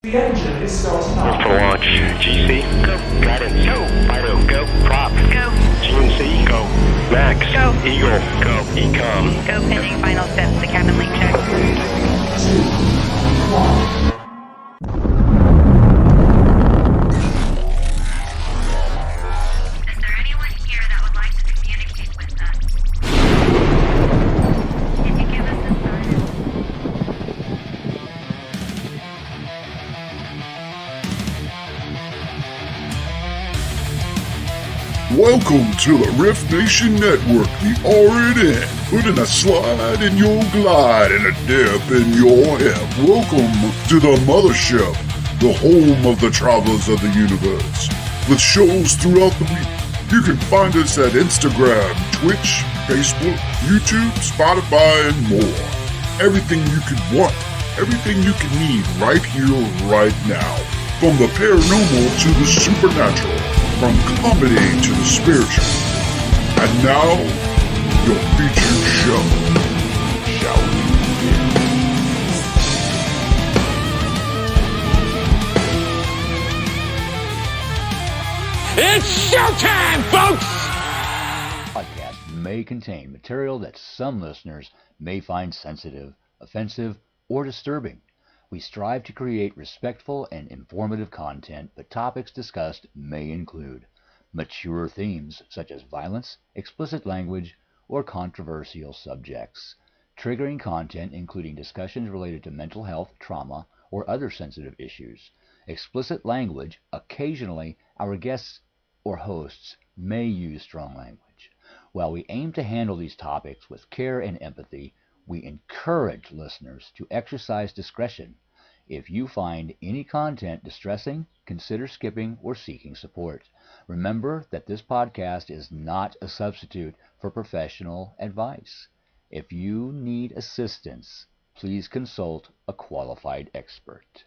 The engine is starting up. For launch. GC, go. Guidance, go. Fido, go. Prop, go. GNC, go. Max, go. Eagle, go. Ecom, go. Pending final steps. The cabin link check. 3, 2, 1. Is there anyone here that would like to communicate with us? Can you give us a sign? Welcome to the Riff Nation Network, the RNN, putting a slide in your glide and a dip in your hip. Welcome to the mothership, the home of the travelers of the universe. With shows throughout the week, you can find us at Instagram, Twitch, Facebook, YouTube, Spotify, and more. Everything you could want, everything you can need right here, right now. From the paranormal to the supernatural. From comedy to the spiritual. And now, your featured show. Shall we begin? It's showtime, folks! Podcast may contain material that some listeners may find sensitive, offensive, or disturbing. We strive to create respectful and informative content, but topics discussed may include mature themes such as violence, explicit language, or controversial subjects, triggering content including discussions related to mental health, trauma, or other sensitive issues, explicit language. Occasionally, our guests or hosts may use strong language. While we aim to handle these topics with care and empathy, we encourage listeners to exercise discretion. If you find any content distressing, consider skipping or seeking support. Remember that this podcast is not a substitute for professional advice. If you need assistance, please consult a qualified expert.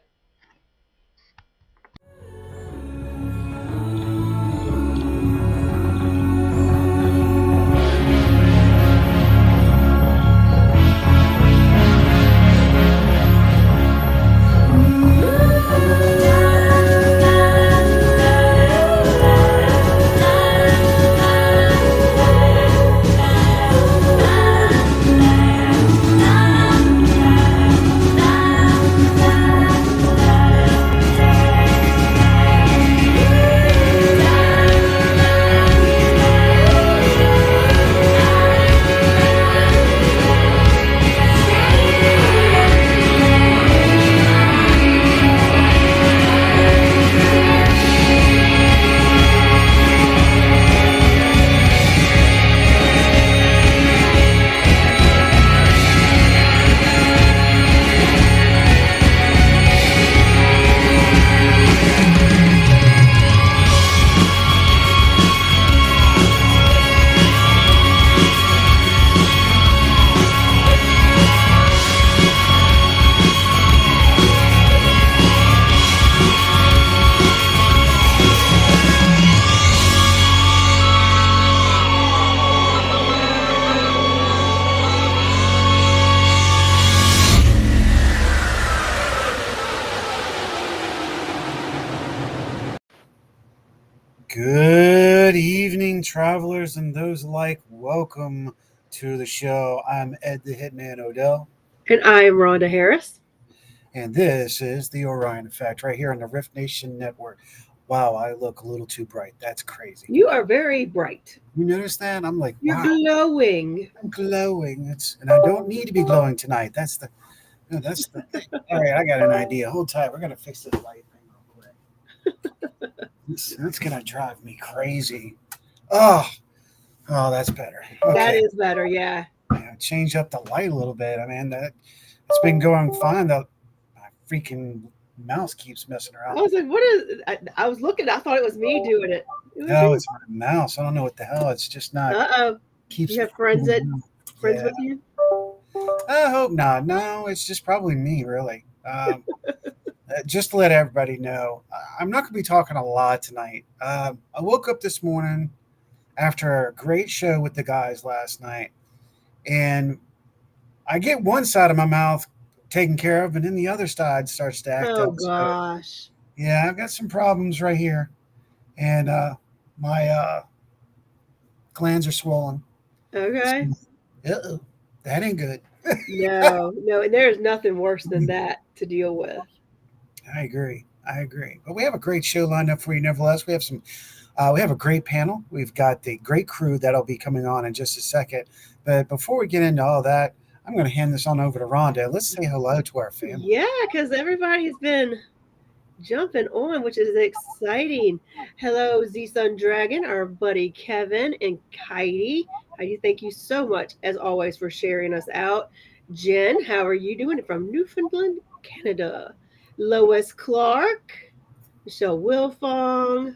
Good evening, travelers and those alike. Welcome to the show. I'm Ed the Hitman Odell. And I'm Rhonda Harris. And this is the Orion Effect right here on the Riff Nation Network. Wow, I look a little too bright. That's crazy. You are very bright. You notice that? I'm like, You're wow. glowing. I'm glowing. And I don't need to be glowing tonight. That's the thing. All right, I got an idea. Hold tight. We're going to fix this light thing real quick. That's going to drive me crazy. Oh, that's better. Okay. That is better, yeah. Change up the light a little bit. I mean, it's been going fine. My freaking mouse keeps messing around. I was like, what is I was looking. I thought it was me doing it. No, it's my mouse. I don't know what the hell. It's just not. Uh-oh. Keeps you have friends with you? I hope not. No, it's just probably me, really. Just to let everybody know, I'm not going to be talking a lot tonight. I woke up this morning after a great show with the guys last night, and I get one side of my mouth taken care of, and then the other side starts to act Oh up. So, gosh. yeah, I've got some problems right here, and my glands are swollen. Okay. Uh-oh, that ain't good. No, no, and there's nothing worse than that to deal with. I agree. But we have a great show lined up for you. Nevertheless, we have some. We have a great panel. We've got the great crew that'll be coming on in just a second. But before we get into all that, I'm going to hand this on over to Rhonda. Let's say hello to our family. Yeah, because everybody's been jumping on, which is exciting. Hello, Z Sun Dragon, our buddy Kevin and Heidi. Heidi, thank you so much, as always, for sharing us out. Jen, how are you doing? From Newfoundland, Canada. Lois Clark, Michelle Wilfong.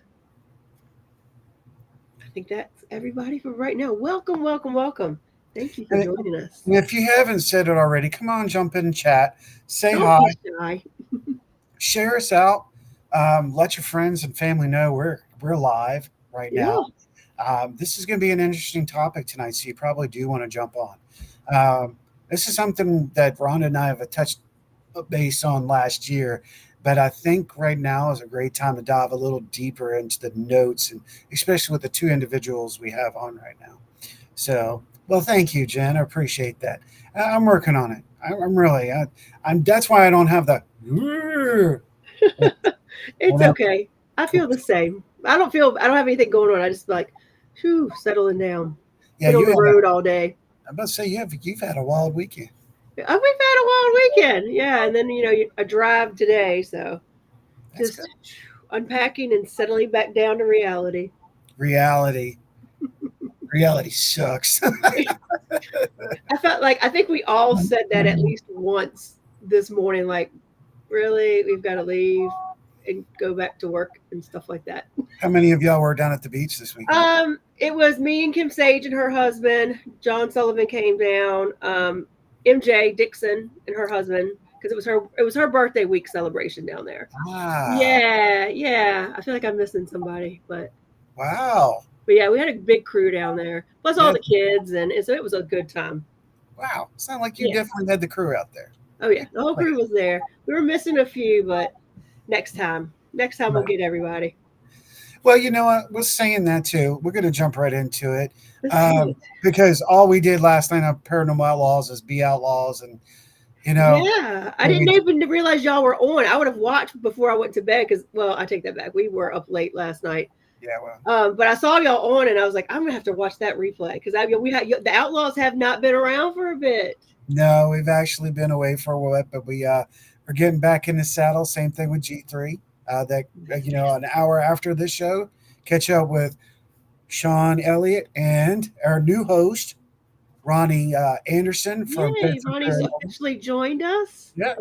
I think that's everybody for right now. Welcome, welcome, welcome. Thank you for joining us. If you haven't said it already, come on, jump in and chat. Say Don't hi. be shy. Share us out. Let your friends and family know we're live right now. This is going to be an interesting topic tonight, so you probably do want to jump on. This is something that Rhonda and I have touched base on last year, but I think right now is a great time to dive a little deeper into the notes, and especially with the two individuals we have on right now. So, well, thank you, Jen. I appreciate that. I'm working on it. I'm really. That's why I don't have the. It's okay. I feel the same. I don't have anything going on. I just like, whew, settling down. Yeah, Been on the road all day. I'm about to say you've had a wild weekend. We've had a wild weekend. Yeah, and then a drive today, so That's just good. unpacking and settling back down to reality. Reality sucks. I think we all said that at least once this morning. Like, really, we've got to leave and go back to work and stuff like that. How many of y'all were down at the beach this weekend? It was me and Kim Sage and her husband. John Sullivan came down. MJ Dixon and her husband, because it was her birthday week celebration down there. Yeah. I feel like I'm missing somebody, but Wow. But yeah, we had a big crew down there, plus all the kids, and so it was a good time. Wow. Sound like you definitely had the crew out there. Oh yeah, the whole crew was there. We were missing a few, but next time we'll get everybody. Well, you know what? We're saying that too. We're going to jump right into it, because all we did last night on Paranormal Outlaws is be outlaws, and Yeah, I didn't even realize y'all were on. I would have watched before I went to bed because, well, I take that back. We were up late last night. Yeah, well. But I saw y'all on, and I was like, I'm gonna have to watch that replay because the Outlaws have not been around for a bit. No, we've actually been away for a while, but we're getting back in the saddle. Same thing with G3. An hour after this show, catch up with Sean Elliott and our new host, Ronnie Anderson from Ronnie's officially joined us. Yeah.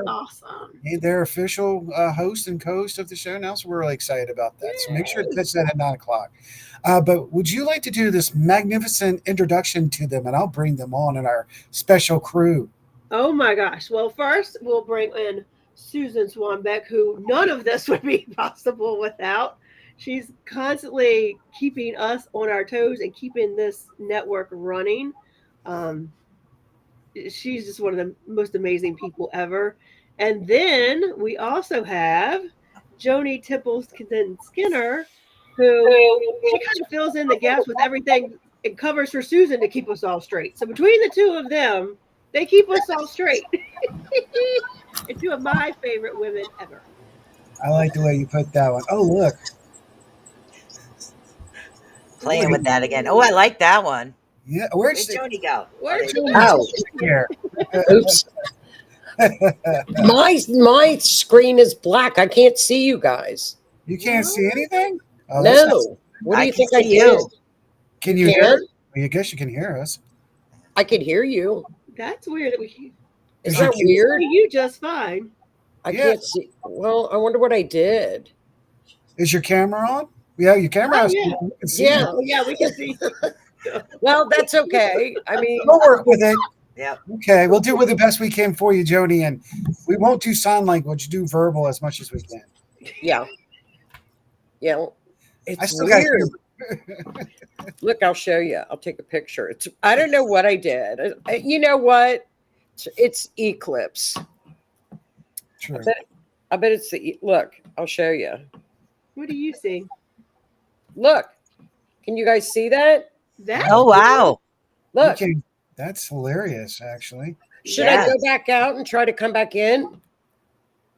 Awesome. They're official host and co-host of the show now, so we're really excited about that. So make sure to catch that at 9:00. But would you like to do this magnificent introduction to them, and I'll bring them on in our special crew? Oh my gosh! Well, first we'll bring in Susan Swanbeck, who none of this would be possible without. She's constantly keeping us on our toes and keeping this network running. She's just one of the most amazing people ever. And then we also have Joni Templeton Skinner, who she kind of fills in the gaps with everything and covers for Susan to keep us all straight. So between the two of them, they keep us all straight. And two of my favorite women ever. I like the way you put that one. Oh, look. Playing with that again. Oh, I like that one. Yeah, where'd Joni go? Here. Oops. My screen is black. I can't see you guys. You can't see anything? Oh, no. What do you think I did? Can you hear? Well, I guess you can hear us. I can hear you. That's weird that we. Is that weird? You just fine. I can't see. Well, I wonder what I did. Is your camera on? Yeah, your camera. Yeah, we can see. Well, that's okay. I mean, we'll work with it. Yeah. Okay, we'll do the best we can for you, Joni, and we won't do sign language. Do verbal as much as we can. Yeah. Yeah. I still weird. Look, I'll show you. I'll take a picture. I don't know what I did. You know what? It's eclipse. True. I bet it's the look. I'll show you. What do you see? Look. Can you guys see that? That Oh, wow. Look. Okay, that's hilarious, actually. Should Yeah. I go back out and try to come back in?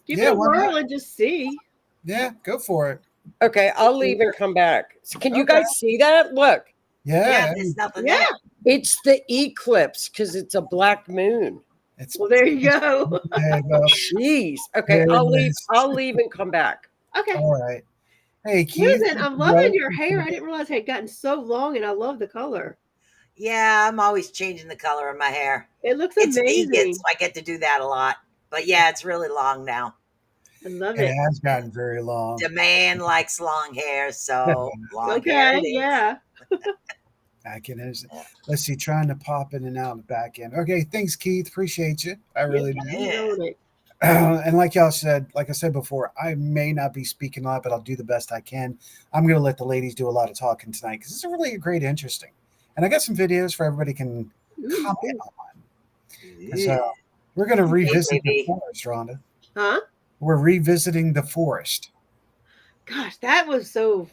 give Yeah, it a why not? whirl and just see. Yeah, go for it. Okay, I'll leave and come back. So can you Okay. guys see that? Look. Yeah, Yeah, there's nothing Yeah. there. It's the eclipse because it's a black moon. it's Well, there you go. there you go. Jeez. Okay, There I'll it leave. is. I'll leave and come back. Okay. All right. Hey, Keith. Susan, I'm loving your hair. I didn't realize it had gotten so long, and I love the color. Yeah, I'm always changing the color of my hair. It looks It's amazing. vegan, so I get to do that a lot. But yeah, it's really long now. I love It it. has gotten very long. The man likes long hair, so long hair Okay, it is. yeah. Back in is let's see, trying to pop in and out in the back end. Okay, thanks, Keith. Appreciate you. I really do. Yeah. Own it. And like I said before, I may not be speaking a lot, but I'll do the best I can. I'm going to let the ladies do a lot of talking tonight because it's really great, interesting, and I got some videos for everybody can comment on. So we're going to revisit the baby. forest, Rhonda. Huh? We're revisiting the forest. Gosh, that was so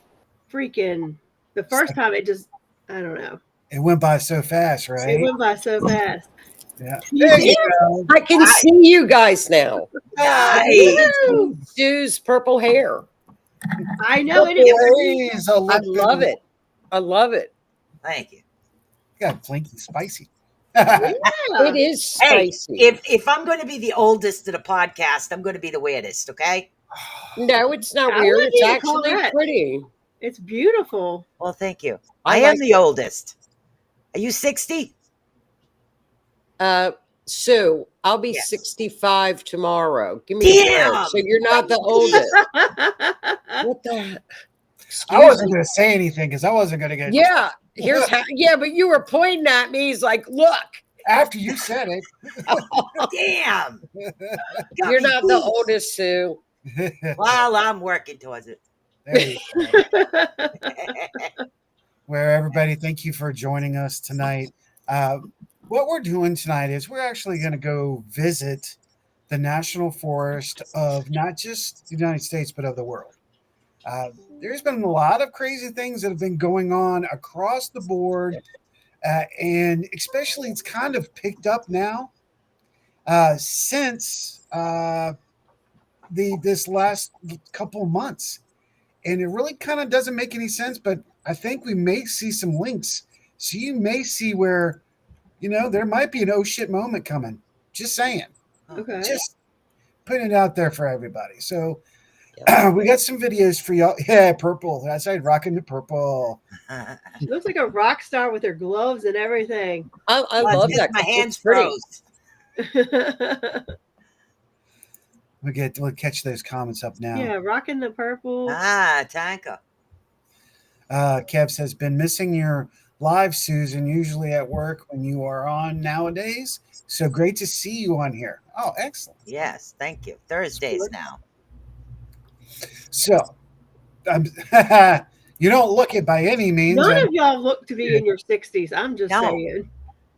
freaking. The first time it just, I don't know. It went by so fast, It right? went by so fast. Yeah. You There did? you go. I can see you guys now. Nice. Sue's purple hair. I know it. It Please, I love it. I love it. Thank you. Got flinky spicy. It is Hey, spicy. if I'm going to be the oldest of the podcast, I'm going to be the weirdest, okay? No, it's not I weird. wouldn't It's even call actually that. pretty. It's beautiful. Well, thank you. I I am like the oldest. Are you 60? Sue, I'll be Yes. 65 tomorrow. Give me a Damn! break. So you're not the oldest. What the? I wasn't going to say anything because I wasn't going to get. Yeah. Here's how. Yeah, but you were pointing at me. He's like, look, After you said it. Damn! you're not the oldest, Sue. Well, I'm working towards it. There you go. Where everybody, thank you for joining us tonight. What we're doing tonight is we're actually going to go visit the national forest of not just the United States, but of the world. There's been a lot of crazy things that have been going on across the board. And especially it's kind of picked up now since this last couple of months. And it really kind of doesn't make any sense, but I think we may see some links. So you may see where, there might be an oh shit moment coming. Just saying. Okay. Just putting it out there for everybody. So we got some videos for y'all. Yeah, purple. That's right, rocking the purple. She looks like a rock star with her gloves and everything. I Well, love it's that. My 'cause hands it's pretty. froze. We'll catch those comments up now. Yeah, rocking the purple. Tanka. Kev says, been missing your live, Susan, usually at work when you are on nowadays. So great to see you on here. Oh, excellent. Yes, thank you. Thursdays now. So, you don't look it by any means. None and- of y'all look to be in your 60s. I'm just No. saying.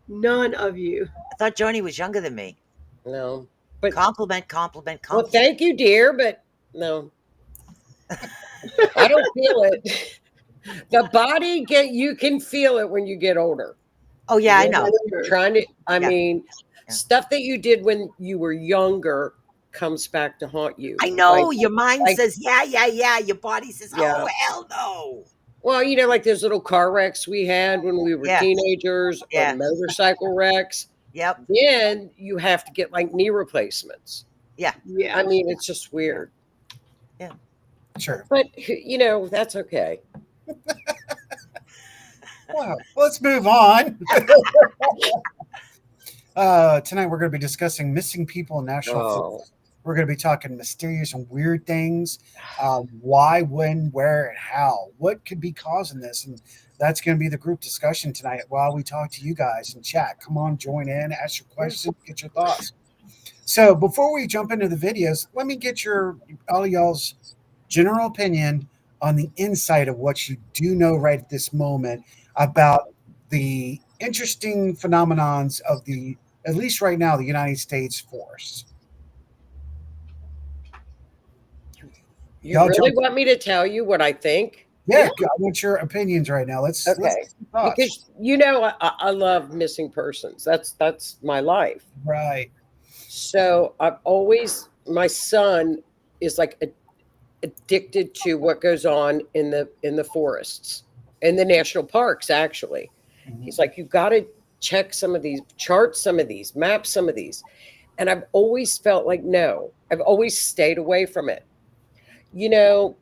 None of you. I thought Joni was younger than me. No. But Compliment. well, thank you, dear, but no. I don't feel it. The body you can feel it when you get older. Oh, yeah, I know. Trying to, I Yeah. mean, stuff that you did when you were younger comes back to haunt you. I know. Like, Your mind like- says, yeah. Your body says, Yeah. oh, hell no. well, like those little car wrecks we had when we were Yeah. teenagers, Yeah. or motorcycle wrecks. Yep. Then you have to get like knee replacements. Yeah. I mean, it's just weird. Sure. But, that's okay. Well, let's move on. Tonight we're going to be discussing missing people in national forest. We're going to be talking mysterious and weird things. Why, when, where, and how. What could be causing this? And that's going to be the group discussion tonight while we talk to you guys in chat. Come on, join in, ask your questions, get your thoughts. So before we jump into the videos, let me get all y'all's general opinion on the insight of what you do know right at this moment about the interesting phenomenons of the at least right now, the United States forests. You Y'all really jump- want me to tell you what I think? Yeah, I want your opinions right now. Let's Okay. get some thoughts. Because you know I love missing persons. That's my life. Right. So I've always, my son is like addicted to what goes on in the forests, in the national parks. Actually, he's like, you got to check some of these, chart some of these, map some of these, and I've always felt like no. I've always stayed away from it. You know,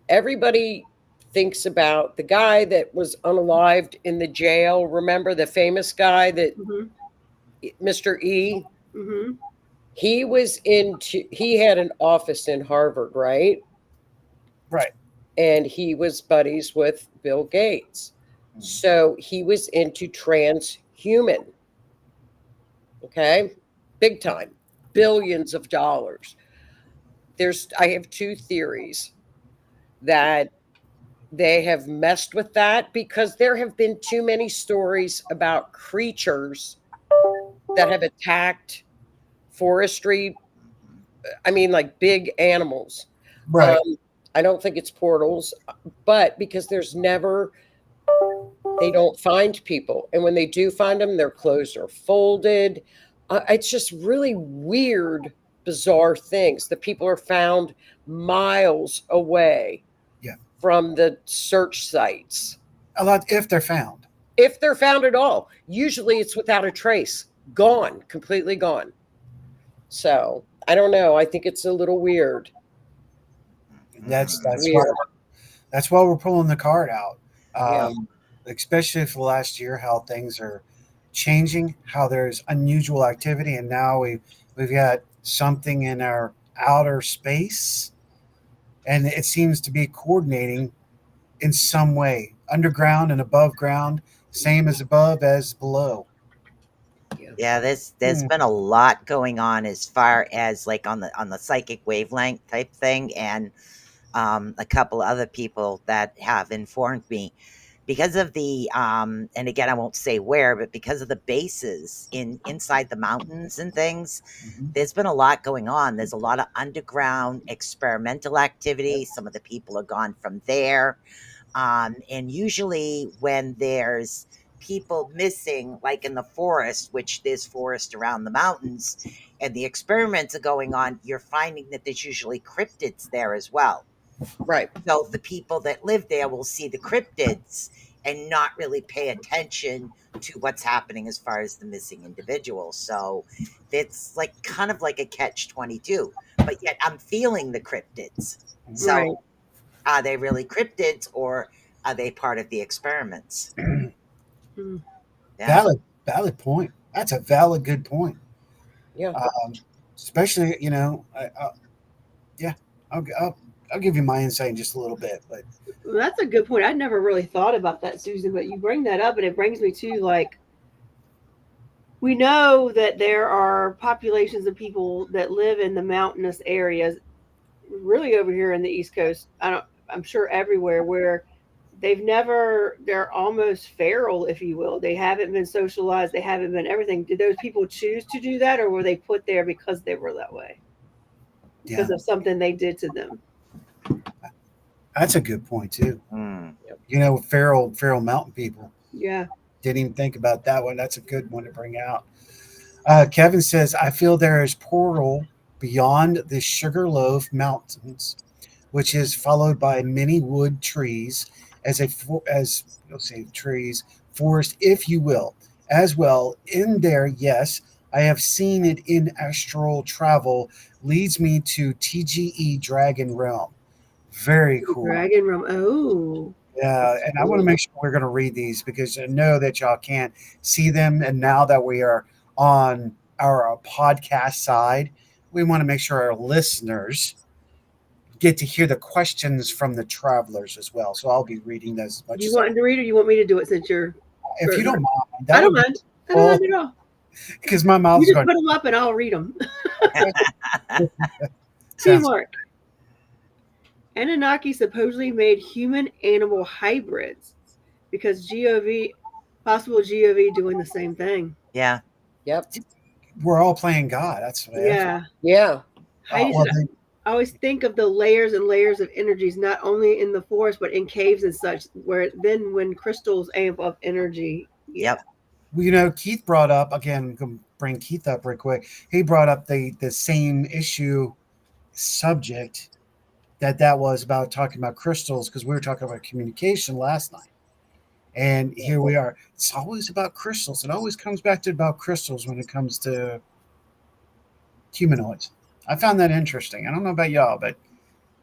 everybody thinks about the guy that was unalived in the jail. Remember the famous guy that Mr. E? Mm-hmm. He had an office in Harvard, right? Right. And he was buddies with Bill Gates. So he was into transhuman. Okay? Big time. Billions of dollars. I have two theories that they have messed with that because there have been too many stories about creatures that have attacked forestry. I mean, like big animals. Right. I don't think it's portals, but because they don't find people. And when they do find them, their clothes are folded. It's just really weird, bizarre things that people are found miles away from the search sites. A lot, if they're found. If they're found at all. Usually it's without a trace. Gone. Completely gone. So, I don't know. I think it's a little weird. That's weird. That's why we're pulling the card out. Especially for the last year, how things are changing, how there's unusual activity, and now we've got something in our outer space, and it seems to be coordinating in some way, underground and above ground, same as above as below. Yeah, there's been a lot going on as far as like on the psychic wavelength type thing, and a couple other people that have informed me because of the and again I won't say where, but because of the bases inside the mountains and things, there's been a lot going on. There's a lot of underground experimental activity. Some of the people are gone from there, and usually when there's people missing, like in the forest, which there's forest around the mountains, and the experiments are going on, you're finding that there's usually cryptids there as well. Right. So the people that live there will see the cryptids and not really pay attention to what's happening as far as the missing individuals. So it's like kind of like a catch-22, but yet I'm feeling the cryptids. So Right. Are they really cryptids, or are they part of the experiments? Yeah. Valid point. That's a valid, good point. Yeah. Especially, I'll give you my insight in just a little bit, but Well, that's a good point. I'd never really thought about that, Susan, but you bring that up and it brings me to like, we know that there are populations of people that live in the mountainous areas, really over here in the East Coast. I'm sure everywhere, where they're almost feral, if you will. They haven't been socialized. They haven't been everything. Did those people choose to do that, or were they put there because they were that way? Because of something they did to them? that's a good point too. Mm. Feral mountain people. Yeah. Didn't even think about that one. That's a good one to bring out. Kevin says, I feel there is portal beyond the Sugarloaf Mountains, which is followed by many wood trees forest, if you will, as well. In there, yes, I have seen it in astral travel, leads me to TGE Dragon Realm. Very cool. Dragon Realm. Oh. Yeah, and I want to make sure we're going to read these because I know that y'all can't see them. And now that we are on our podcast side, we want to make sure our listeners get to hear the questions from the travelers as well. So I'll be reading those as much You want to read, or you want me to do it since you're? if you don't mind. I don't mind. I don't mind at all. Because my mouth's You just going. put them up and I'll read them. Teamwork. Anunnaki supposedly made human-animal hybrids because possible GOV doing the same thing. Yeah. Yep. We're all playing God. That's what Yeah. Yeah. Heidi's well, I always think of the layers and layers of energies, not only in the forest, but in caves and such, where then when crystals amp up energy. Yeah. Yep. well, Keith brought up again. I'm going to bring Keith up real quick. He brought up the same issue subject that was about talking about crystals because we were talking about communication last night. And here we are. It's always about crystals. It always comes back to about crystals when it comes to humanoids. I found that interesting. I don't know about y'all, but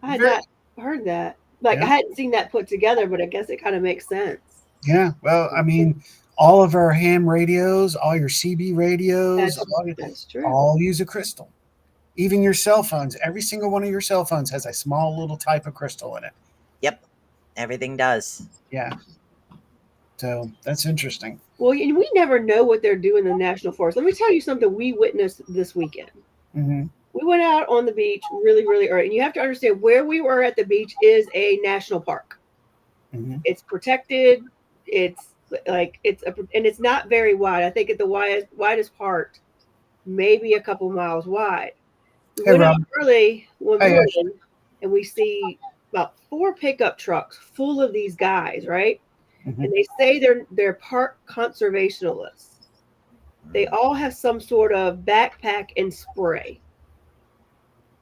I had not heard that. Like, Yeah. I hadn't seen that put together, but I guess it kind of makes sense. yeah. Well, I mean, all of our ham radios, all your CB radios, That's true. all use a crystal. Even your cell phones, every single one of your cell phones has a small little type of crystal in it. Yep. Everything does. Yeah. So that's interesting. Well, we never know what they're doing in the national forest. Let me tell you something we witnessed this weekend. Mm-hmm. We went out on the beach really, really early. And you have to understand where we were at the beach is a national park. Mm-hmm. It's protected. It's like and it's not very wide. I think at the widest part, maybe a couple miles wide. We Hey, went out Rob. early one Hey, morning, and we see about 4 pickup trucks full of these guys, right? Mhm. And they say they're park conservationists. They all have some sort of backpack and spray.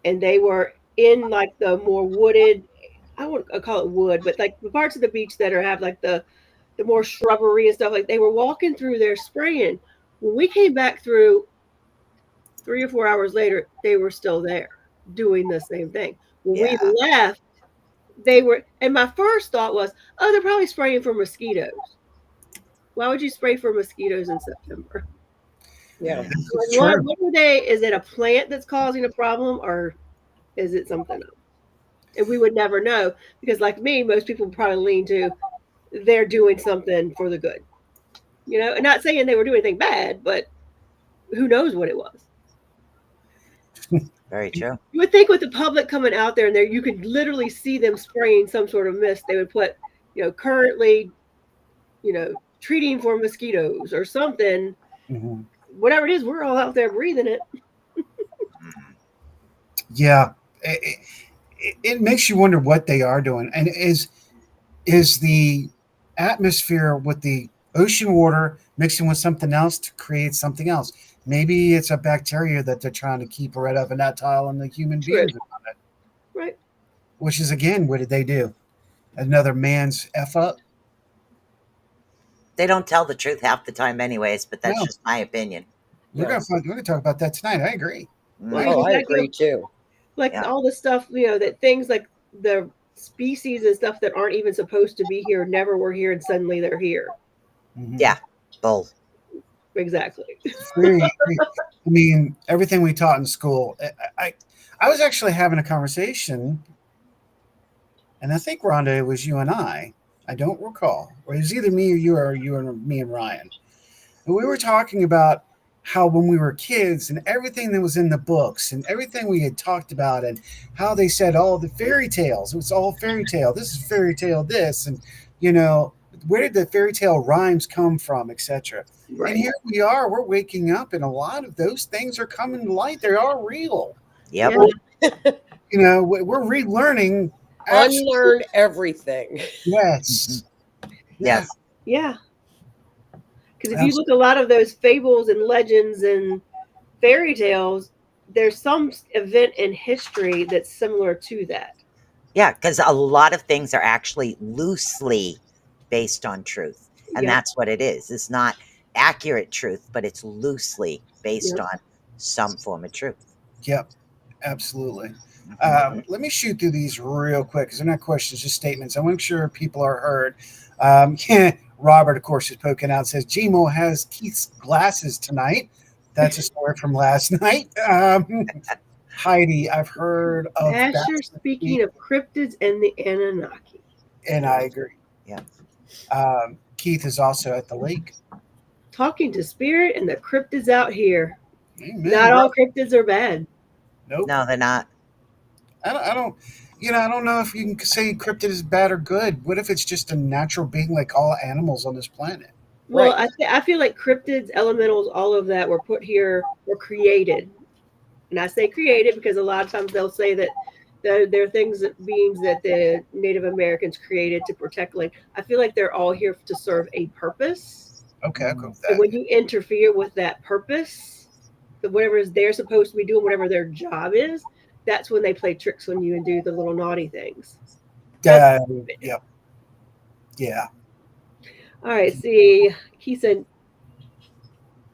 And they were in like the more wooded, I wouldn't call it wood, but like the parts of the beach that have like the more shrubbery and stuff. Like they were walking through there spraying. When we came back through 3 or 4 hours later, they were still there doing the same thing. When Yeah. we left, they were, and my first thought was, oh, they're probably spraying for mosquitoes. Why would you spray for mosquitoes in September? Yeah. It's Like, true. what are they? Is it a plant that's causing a problem, or is it something else? And we would never know because, like me, most people would probably lean to they're doing something for the good. You know, and not saying they were doing anything bad, but who knows what it was. Very true. You would think with the public coming out there and there, you could literally see them spraying some sort of mist. They would put, currently, treating for mosquitoes or something. Mm-hmm. Whatever it is, we're all out there breathing it. Yeah. It makes you wonder what they are doing. And is the atmosphere with the ocean water mixing with something else to create something else? Maybe it's a bacteria that they're trying to keep rid of, and not on the human beings around it. Right. Which is, again, what did they do? Another man's F up? They don't tell the truth half the time anyways, but that's No. just my opinion. We're gonna talk about that tonight. I agree. Oh, I agree too. Like Yeah. all the stuff, that things like the species and stuff that aren't even supposed to be here never were here, and suddenly they're here. Mhm. Yeah. Bull. Exactly. I mean, everything we taught in school. I was actually having a conversation, and I think, Rhonda, it was you and I don't recall. Or it was either me or you and me and Ryan. And we were talking about how when we were kids and everything that was in the books and everything we had talked about and how they said, oh, the fairy tales, it was all fairy tale. This is fairy tale this. And, where did the fairy tale rhymes come from, etc. Right. And here we are, we're waking up, and a lot of those things are coming to light. They are real. Yep. Yeah. We're relearning. Unlearn everything. Yes. Yes. Yeah. Because if you look a lot of those fables and legends and fairy tales, there's some event in history that's similar to that. Yeah, because a lot of things are actually loosely based on truth. And Yeah. that's what it is. It's not accurate truth, but it's loosely based Yep. on some form of truth. Yep. Absolutely. Let me shoot through these real quick because they're not questions, just statements. I want to make sure people are heard. Robert, of course, is poking out, says Gmo has Keith's glasses tonight. That's a story from last night. Heidi, I've heard of Asher speaking of cryptids and the Anunnaki. and I agree. Yeah. Keith is also at the lake. Talking to spirit and the cryptids out here. Amen. Not all cryptids are bad. Nope. No, they're not. I don't know if you can say cryptid is bad or good. What if it's just a natural being like all animals on this planet? Well, Right. I feel like cryptids, elementals, all of that were put here, were created. And I say created because a lot of times they'll say that they're things, beings that the Native Americans created to protect land. I feel like they're all here to serve a purpose. Okay, I'll go with And that. when you interfere with that purpose, whatever is they're supposed to be doing, whatever their job is, that's when they play tricks on you and do the little naughty things. Yep. Yeah. All right, see, he said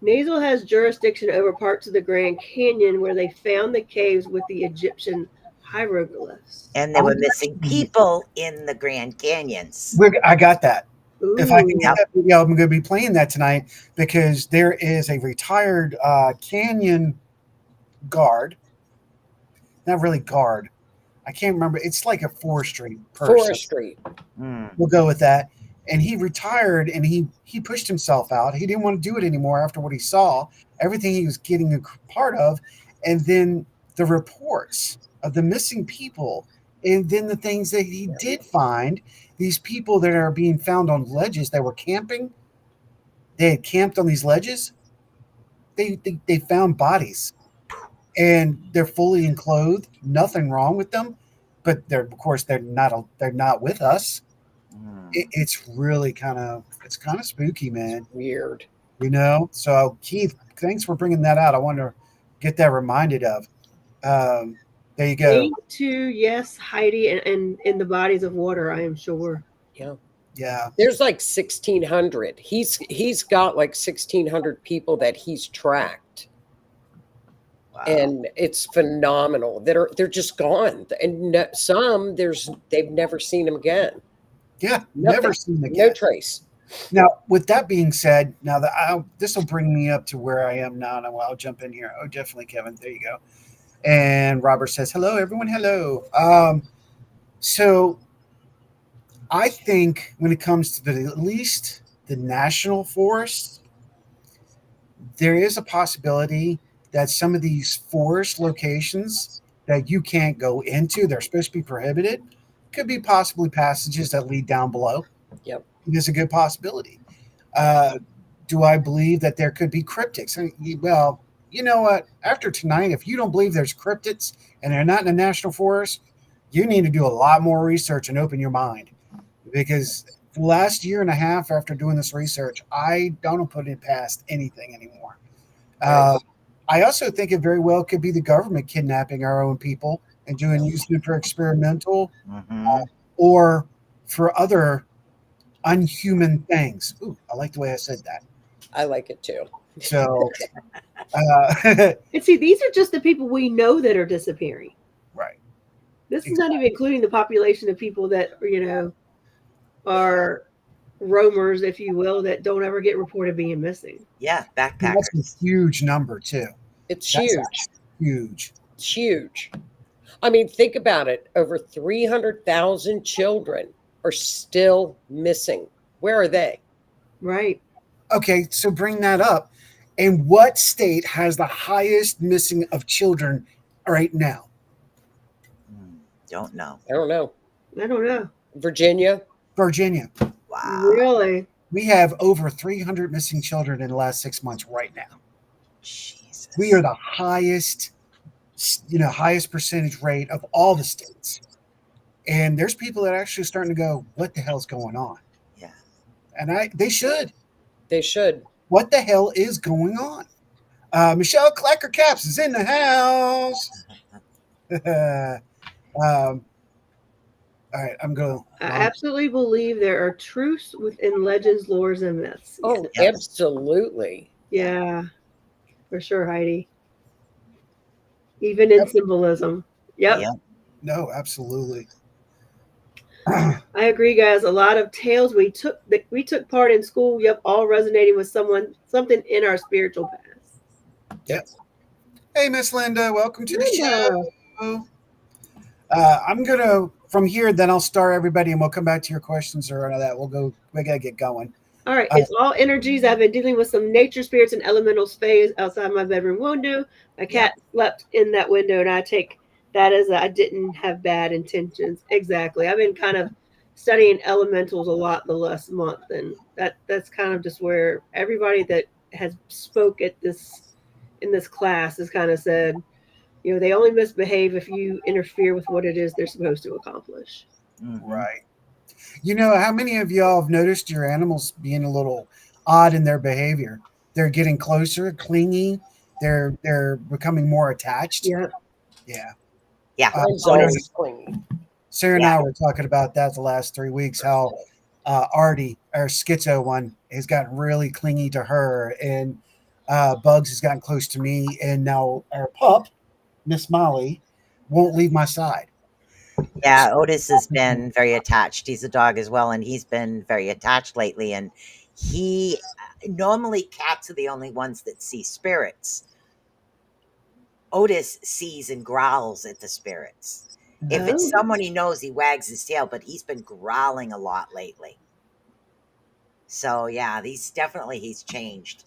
Nasal has jurisdiction over parts of the Grand Canyon where they found the caves with the Egyptian hieroglyphs. And there were missing people in the Grand Canyons. I got that. If I can Ooh. get that video, I'm going to be playing that tonight because there is a retired canyon guard. Not really guard. I can't remember. It's like a forestry person. Forestry. We'll go with that. And he retired and he pushed himself out. He didn't want to do it anymore after what he saw, everything he was getting a part of. And then the reports of the missing people, and then the things that he did find, these people that are being found on ledges that were camping. They had camped on these ledges. They found bodies, and they're fully enclosed. Nothing wrong with them, but they're not with us. It's really kind of spooky, man. Weird. So Keith, thanks for bringing that out. I want to get that reminded of. There you go. Me too, yes, Heidi, and in the bodies of water, I am sure. Yeah. There's like 1,600. He's got like 1,600 people that he's tracked. Wow. And it's phenomenal. They're just gone. And they've never seen them again. Yeah, Nothing. never seen again. No trace. Now, with that being said, now that this will bring me up to where I am now, and I'll jump in here. Oh, definitely, Kevin. There you go. And Robert says, "Hello, everyone. Hello." So I think when it comes to at least the national forests, there is a possibility that some of these forest locations that you can't go into, they're supposed to be prohibited, could be possibly passages that lead down below. Yep. There's a good possibility. Do I believe that there could be cryptics? Well, you know what? After tonight, if you don't believe there's cryptids and they're not in the national forest, you need to do a lot more research and open your mind. Because the last year and a half after doing this research, I don't put it past anything anymore. Right. I also think it very well could be the government kidnapping our own people and using it for experimental or for other unhuman things. Ooh, I like the way I said that. I like it too. So, And see, these are just the people we know that are disappearing. right. This is not even including the population of people that, are roamers, if you will, that don't ever get reported being missing. Yeah, That's backpackers. a huge number, too. It's That's huge. Huge. It's huge. I mean, think about it. Over 300,000 children are still missing. Where are they? Right. Okay, so bring that up. And what state has the highest missing of children right now? Don't know. I don't know. I don't know. Virginia? Virginia. Wow. Really? We have over 300 missing children in the last 6 months right now. Jesus. We are the highest percentage rate of all the states. And there's people that are actually starting to go, what the hell's going on? Yeah. And they should. They should. What the hell is going on? Michelle Clacker Caps is in the house. All right, I'm going. I absolutely believe there are truths within legends, lores, and myths. Oh, Yes. absolutely. Yeah, for sure, Heidi. Even in symbolism. Yep. Yeah. No, absolutely. I agree, guys. A lot of tales we took part in school, all resonating with something in our spiritual past. Yep. Hey, Miss Linda, welcome to the Linda. show. I'm gonna from here, then I'll start everybody, and we'll come back to your questions or any of that. We gotta get going. All right, it's all energies. I've been dealing with some nature spirits and elementals phase outside my bedroom window. My cat slept in that window, and I take that as I didn't have bad intentions. Exactly. I've been kind of studying elementals a lot the last month, and that's kind of just where everybody that has spoke at this in this class has kind of said, you know, they only misbehave if you interfere with what it is they're supposed to accomplish. Right. You know, how many of y'all have noticed your animals being a little odd in their behavior? They're getting closer, clingy. They're becoming more attached. Yeah. Yeah. Yeah. Mine's always clingy. Sarah and I were talking about that the last 3 weeks, how Artie, our schizo one, has gotten really clingy to her, and Bugs has gotten close to me, and now our pup, Miss Molly, won't leave my side. Yeah, Otis has been very attached. He's a dog as well, and he's been very attached lately. And he normally cats are the only ones that see spirits. Otis sees and growls at the spirits. If it's someone he knows, he wags his tail, but he's been growling a lot lately. So yeah, he's changed.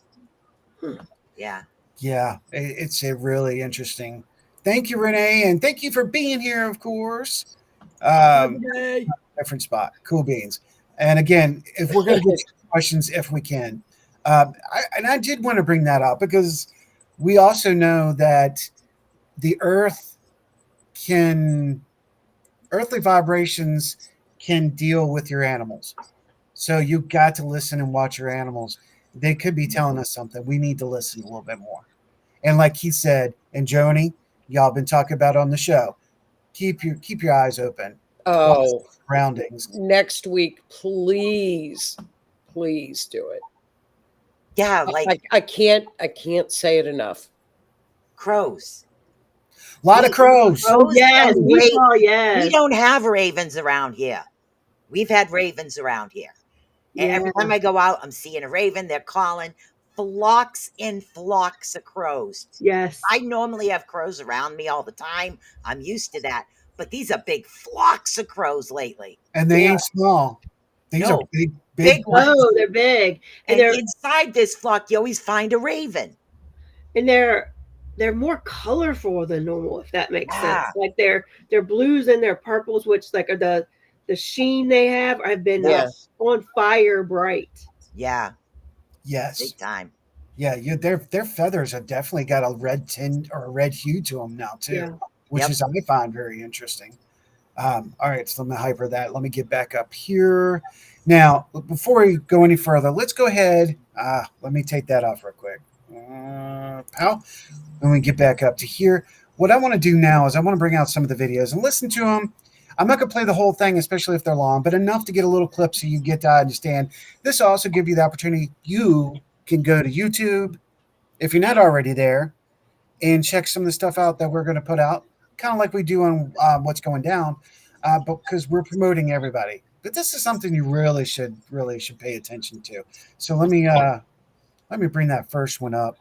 Yeah. Yeah, it's a really interesting. Thank you, Renee, and thank you for being here, of course. Different spot. Cool beans. And again, if we're going to get to questions, if we can. I did want to bring that up because we also know that the earthly vibrations can deal with your animals. So you've got to listen and watch your animals. They could be telling us something. We need to listen a little bit more. And like he said, and Joni, y'all been talking about on the show, keep your eyes open. Oh, surroundings. Next week, please do it. Yeah, like I can't say it enough. Crows. A lot of crows. Yes, we don't have ravens around here. We've had ravens around here. And every time I go out, I'm seeing a raven. They're calling flocks and flocks of crows. Yes. I normally have crows around me all the time. I'm used to that. But these are big flocks of crows lately. And they ain't small. These are big ones. Oh, they're big. And they're inside this flock, you always find a raven. And they're more colorful than normal, if that makes sense. Like their blues and their purples, which like are the sheen they have been on fire bright. Yeah. Yes. Big time. Yeah, their feathers have definitely got a red tint or a red hue to them now too, which is I find very interesting. All right, so let me hyper that. Let me get back up here. Now, before we go any further, let's go ahead. Let me take that off real quick. When we get back up to here, what I want to do now is I want to bring out some of the videos and listen to them. I'm not going to play the whole thing, especially if they're long, but enough to get a little clip so you get to understand. This will also give you the opportunity. You can go to YouTube, if you're not already there, and check some of the stuff out that we're going to put out, kind of like we do on What's Going Down, but because we're promoting everybody. But this is something you really should pay attention to. So let me bring that first one up.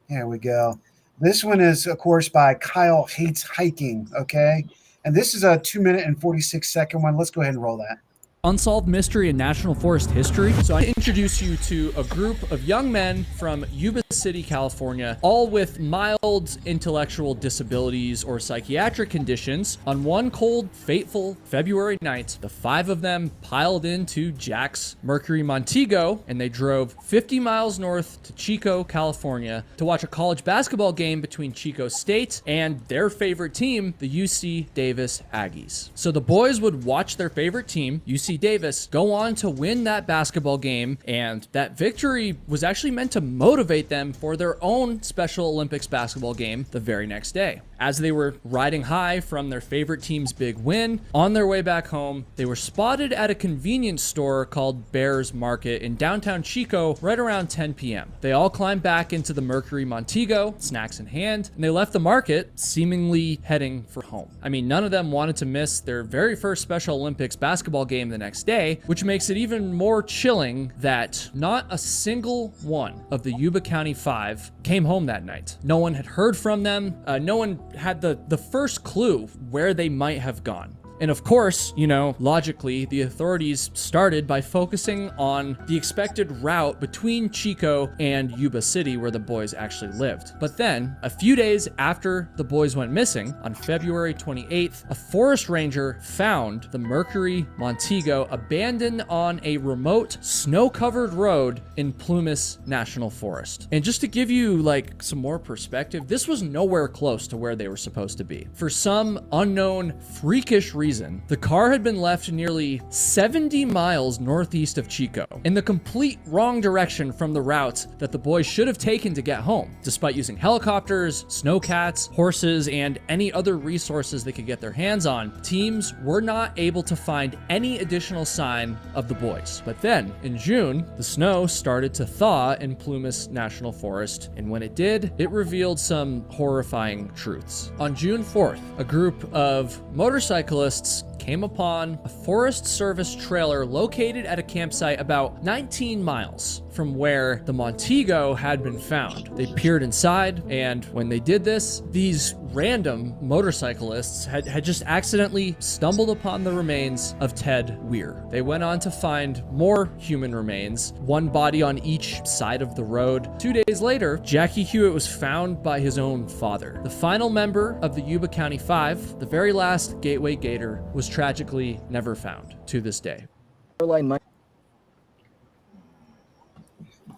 There we go. This one is, of course, by Kyle Hates Hiking, okay? And this is a 2-minute and 46-second one. Let's go ahead and roll that. Unsolved Mystery in National Forest History. So I introduce you to a group of young men from Yuba City, California, all with mild intellectual disabilities or psychiatric conditions. On one cold, fateful February night, the 5 of them piled into Jack's Mercury Montego, and they drove 50 miles north to Chico, California, to watch a college basketball game between Chico State and their favorite team, the UC Davis Aggies. So the boys would watch their favorite team, UC Davis, go on to win that basketball game, and that victory was actually meant to motivate them for their own Special Olympics basketball game the very next day. As they were riding high from their favorite team's big win, on their way back home, they were spotted at a convenience store called Bears Market in downtown Chico right around 10 p.m. They all climbed back into the Mercury Montego, snacks in hand, and they left the market, seemingly heading for home. I mean, none of them wanted to miss their very first Special Olympics basketball game the next day, which makes it even more chilling that not a single one of the Yuba County 5 came home that night. No one had heard from them. No one had the first clue where they might have gone. And of course, logically, the authorities started by focusing on the expected route between Chico and Yuba City, where the boys actually lived. But then, a few days after the boys went missing, on February 28th, a forest ranger found the Mercury Montego abandoned on a remote, snow-covered road in Plumas National Forest. And just to give you some more perspective, this was nowhere close to where they were supposed to be. For some unknown, freakish reason, the car had been left nearly 70 miles northeast of Chico, in the complete wrong direction from the route that the boys should have taken to get home, despite using helicopters, snowcats, horses, and any other resources they could get their hands on. Teams were not able to find any additional sign of the boys. But then, in June, the snow started to thaw in Plumas National Forest, and when it did, it revealed some horrifying truths. On June 4th, a group of motorcyclists came upon a Forest Service trailer located at a campsite about 19 miles from where the Montego had been found. They peered inside, and when they did this, these random motorcyclists had just accidentally stumbled upon the remains of Ted Weir. They went on to find more human remains, one body on each side of the road. 2 days later, Jackie Hewitt was found by his own father. The final member of the Yuba County Five, the very last Gateway Gator, was tragically never found to this day.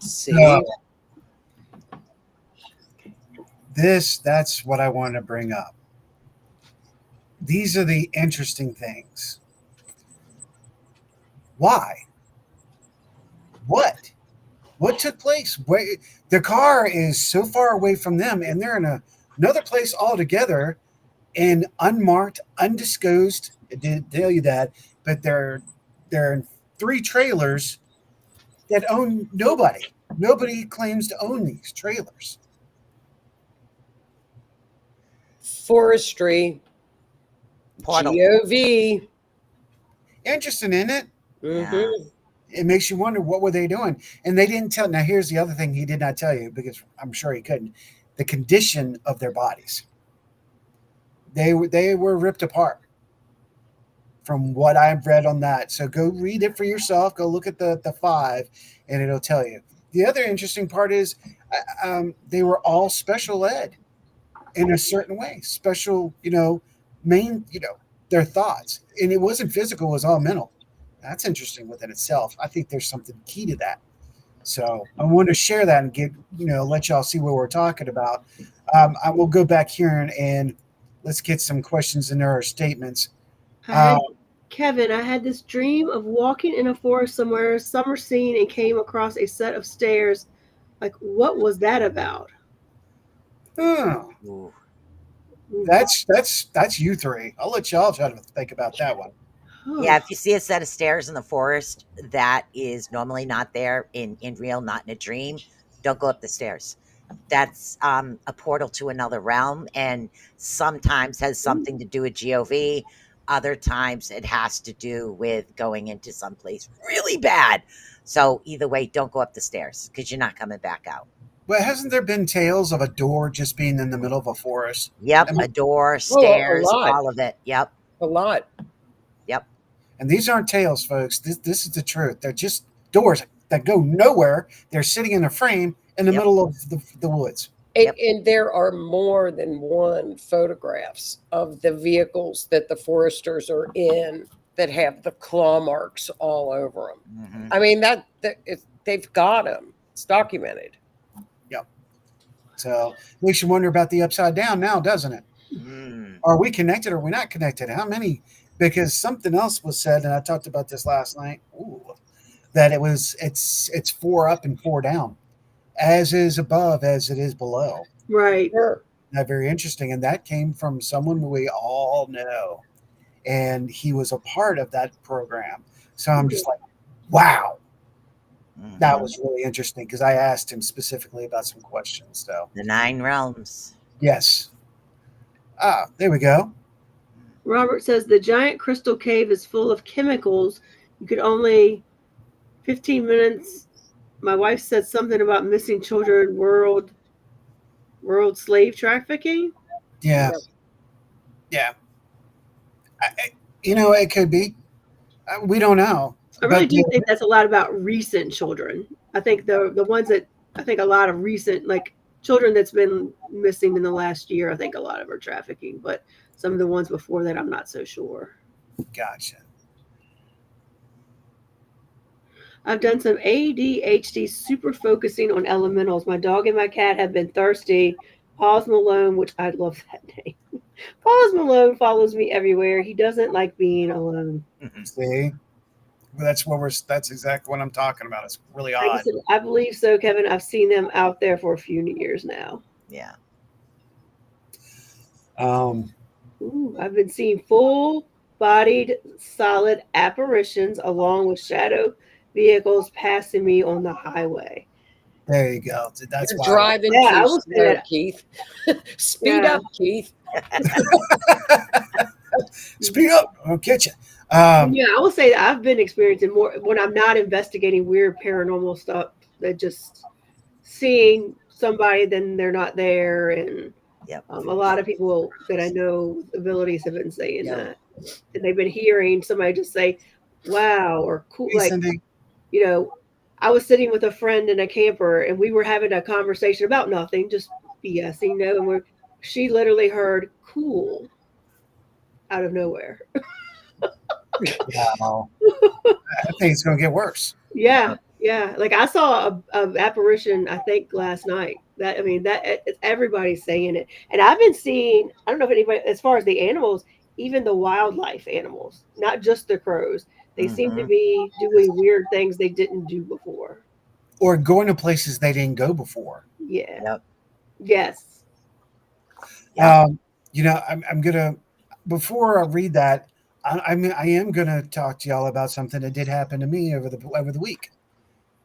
See? That's what I wanted to bring up. These are the interesting things. Why? What took place? The car is so far away from them, and they're in another place altogether, in unmarked, undisclosed. It didn't tell you that, but they're in 3 trailers that own nobody. Nobody claims to own these trailers. Forestry. Portal. GOV. Interesting, isn't it? Mm-hmm. It makes you wonder, what were they doing? And they didn't tell. Now, here's the other thing he did not tell you, because I'm sure he couldn't. The condition of their bodies. They were ripped apart, from what I've read on that. So go read it for yourself. Go look at the 5, and it'll tell you. The other interesting part is they were all special ed in a certain way. Special, their thoughts. And it wasn't physical, it was all mental. That's interesting within itself. I think there's something key to that. So I want to share that and let y'all see what we're talking about. I will go back here and let's get some questions in there or statements. Kevin, I had this dream of walking in a forest somewhere, summer scene, and came across a set of stairs. What was that about? Oh. That's you 3. I'll let y'all try to think about that one. Yeah, if you see a set of stairs in the forest that is normally not there in real, not in a dream, don't go up the stairs. That's a portal to another realm, and sometimes has something to do with GOV. Other times it has to do with going into someplace really bad. So either way, don't go up the stairs, because you're not coming back out. Well, hasn't there been tales of a door just being in the middle of a forest? Yep, a door, stairs, all of it. Yep. A lot. Yep. And these aren't tales, folks. This is the truth. They're just doors that go nowhere. They're sitting in a frame in the middle of the woods. And there are more than one photographs of the vehicles that the foresters are in that have the claw marks all over them. Mm-hmm. I mean, they've got them. It's documented. Yep. So makes you wonder about the upside down now, doesn't it? Mm. Are we connected or are we not connected? How many? Because something else was said, and I talked about this last night, that it's 4 up and 4 down. As is above, as it is below. Right. That's very interesting. And that came from someone we all know. And he was a part of that program. So I'm just like, wow. Mm-hmm. That was really interesting, because I asked him specifically about some questions. So the 9 realms. Yes. There we go. Robert says the giant crystal cave is full of chemicals. You could only 15 minutes. My wife said something about missing children, world slave trafficking. Yeah. Yeah. It could be. We don't know. I really But do think that's a lot about recent children. I think the ones that I think a lot of recent like children that's been missing in the last year. I think a lot of are trafficking, but some of the ones before that, I'm not so sure. gotcha. I've done some ADHD super focusing on elementals. My dog and my cat have been thirsty. Paws Malone, which I love that name. Paws Malone follows me everywhere. He doesn't like being alone. See, that's exactly what I'm talking about. It's really Like I odd. said, I believe so, Kevin. I've seen them out there for a few years now. Yeah. Ooh, I've been seeing full-bodied, solid apparitions along with shadow vehicles passing me on the highway. There you go. That's You're why. driving Yeah, I too will say slow, that. Keith. Speed Yeah. up, Keith. Speed up. I'll catch you. Yeah, I will say that I've been experiencing more when I'm not investigating weird paranormal stuff. That just seeing somebody, then they're not there, and Yep. a lot of people that I know with abilities have been saying Yeah. that, and they've been hearing somebody just say, "Wow" or "cool." Hey, Like, Cindy. I was sitting with a friend in a camper, and we were having a conversation about nothing, just BSing, and she literally heard "cool" out of nowhere. Wow. I think it's going to get worse. Yeah, yeah. Like I saw a apparition, I think last night. Everybody's saying it, and I've been seeing. I don't know if anybody, as far as the animals, even the wildlife animals, not just the crows. They seem to be doing weird things they didn't do before. Or going to places they didn't go before. Yeah. Yep. Yes. Yeah. I'm gonna before I read that, I am gonna talk to y'all about something that did happen to me over the week.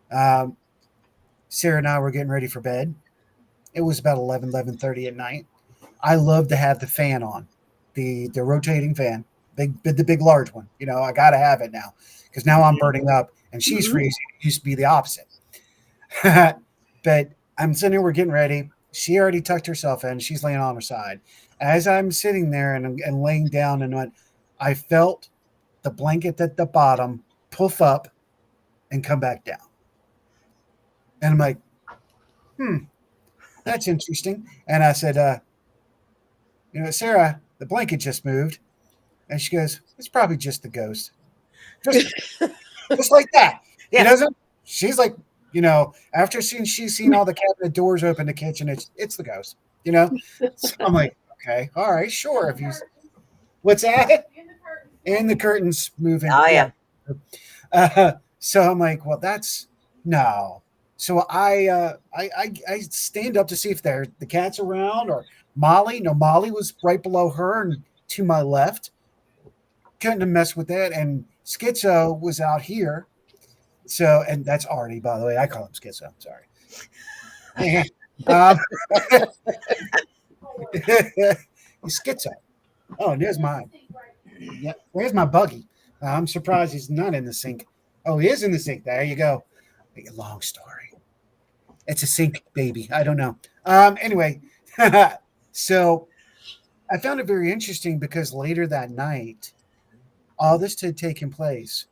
Sarah and I were getting ready for bed. It was about 11:30 at night. I love to have the fan on, the rotating fan, the big large one. I gotta have it now because now I'm burning up and she's freezing. It used to be the opposite. But I'm sitting there, we're getting ready. She already tucked herself in. She's laying on her side. As I'm sitting there and laying down, I felt the blanket at the bottom puff up and come back down. And I'm like, that's interesting. And I said, Sarah, the blanket just moved. And she goes, it's probably just the ghost. Just like that. Yeah. She's like, after she's seen all the cabinet doors open, the kitchen, it's the ghost, So I'm like, okay, all right, sure. If he's, what's that? And the curtains moving. Oh, yeah. So I'm like, well, that's no. So I stand up to see if the cat's around or Molly. No, Molly was right below her and to my left. Couldn't have messed with that. And Schizo was out here. So, and that's Artie, by the way. I call him Schizo. Sorry. He's Schizo. Oh, and there's mine. Yeah, where's my buggy? I'm surprised he's not in the sink. Oh, he is in the sink. There you go. Long story. It's a sink, baby. I don't know. Anyway, so I found it very interesting because later that night, all this had taken place.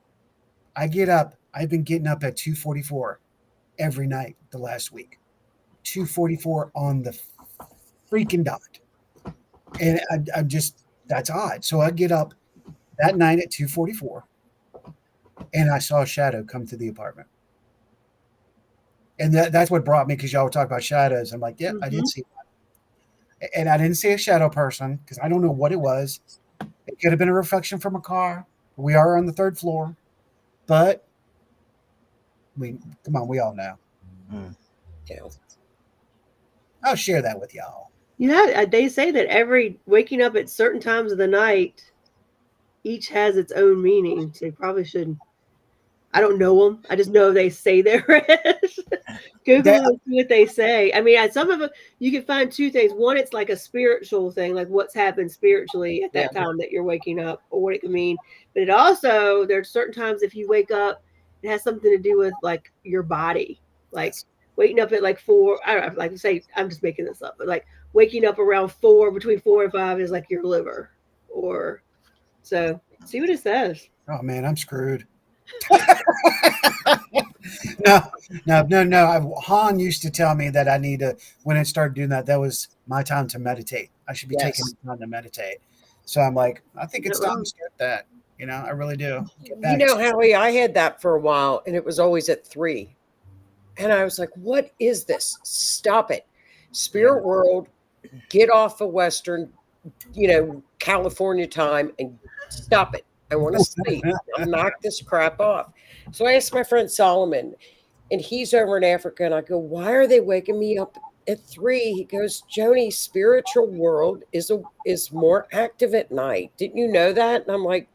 I get up. I've been getting up at 2:44 every night the last week. 2:44 on the freaking dot. And I'm just, that's odd. So I get up that night at 2:44 and I saw a shadow come to the apartment. And that's what brought me, because y'all were talking about shadows. I'm like, yeah, I did see one. And I didn't see a shadow person because I don't know what it was. It could have been a reflection from a car. We are on the 3rd floor. But come on, we all know. Yeah. I'll share that with y'all. They say that every waking up at certain times of the night, each has its own meaning. So you probably shouldn't. I don't know them. I just know they say there is. Google and see what they say. I mean, some of it you can find two things. One, it's like a spiritual thing, like what's happened spiritually at that time that you're waking up, or what it can mean. But it also, there's certain times if you wake up, it has something to do with like your body, like waking up at like 4. I don't know, like say, I'm just making this up, but like waking up around 4, between 4 and 5 is like your liver, or so. See what it says. Oh man, I'm screwed. No. Han used to tell me that I need to, when I started doing that, that was my time to meditate. I should be taking time to meditate. So I'm like, I think it's time to start that. You know, I really do. You know, Howie, I had that for a while, and it was always at 3. And I was like, what is this? Stop it. Spirit world, get off of Western, California time and stop it. I want to sleep. I'll knock this crap off. So I asked my friend Solomon, and he's over in Africa, and I go, why are they waking me up at 3? He goes, Joni, spiritual world is more active at night. Didn't you know that? And I'm like,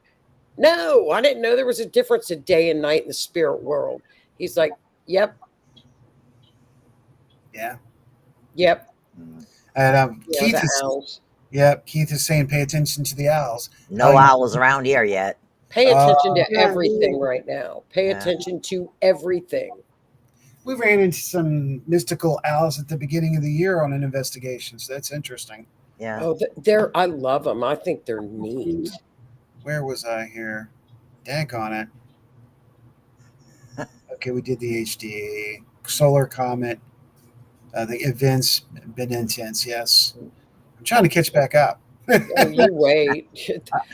no, I didn't know there was a difference of day and night in the spirit world. He's like, yep. Yeah. Yep. And Keith is saying pay attention to the owls. No owls around here yet. Pay attention to everything right now. Pay attention to everything. We ran into some mystical owls at the beginning of the year on an investigation, so that's interesting. Yeah. Oh, I love them. I think they're neat. Where was I here? Daggone it. Okay, we did the HD. Solar comet. The events been intense, yes. I'm trying to catch back up. You wait.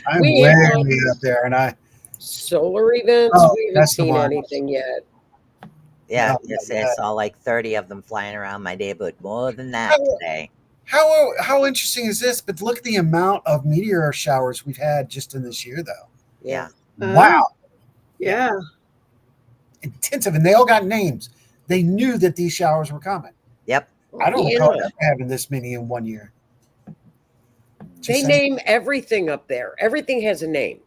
I'm way up there, and I solar events. We haven't seen anything yet. Yeah, I saw like 30 of them flying around my neighborhood. More than that today. How interesting is this? But look at the amount of meteor showers we've had just in this year, though. Yeah. Wow. Yeah. Intensive, and they all got names. They knew that these showers were coming. Yep. I don't recall ever having this many in one year. They name everything up there. Everything has a name.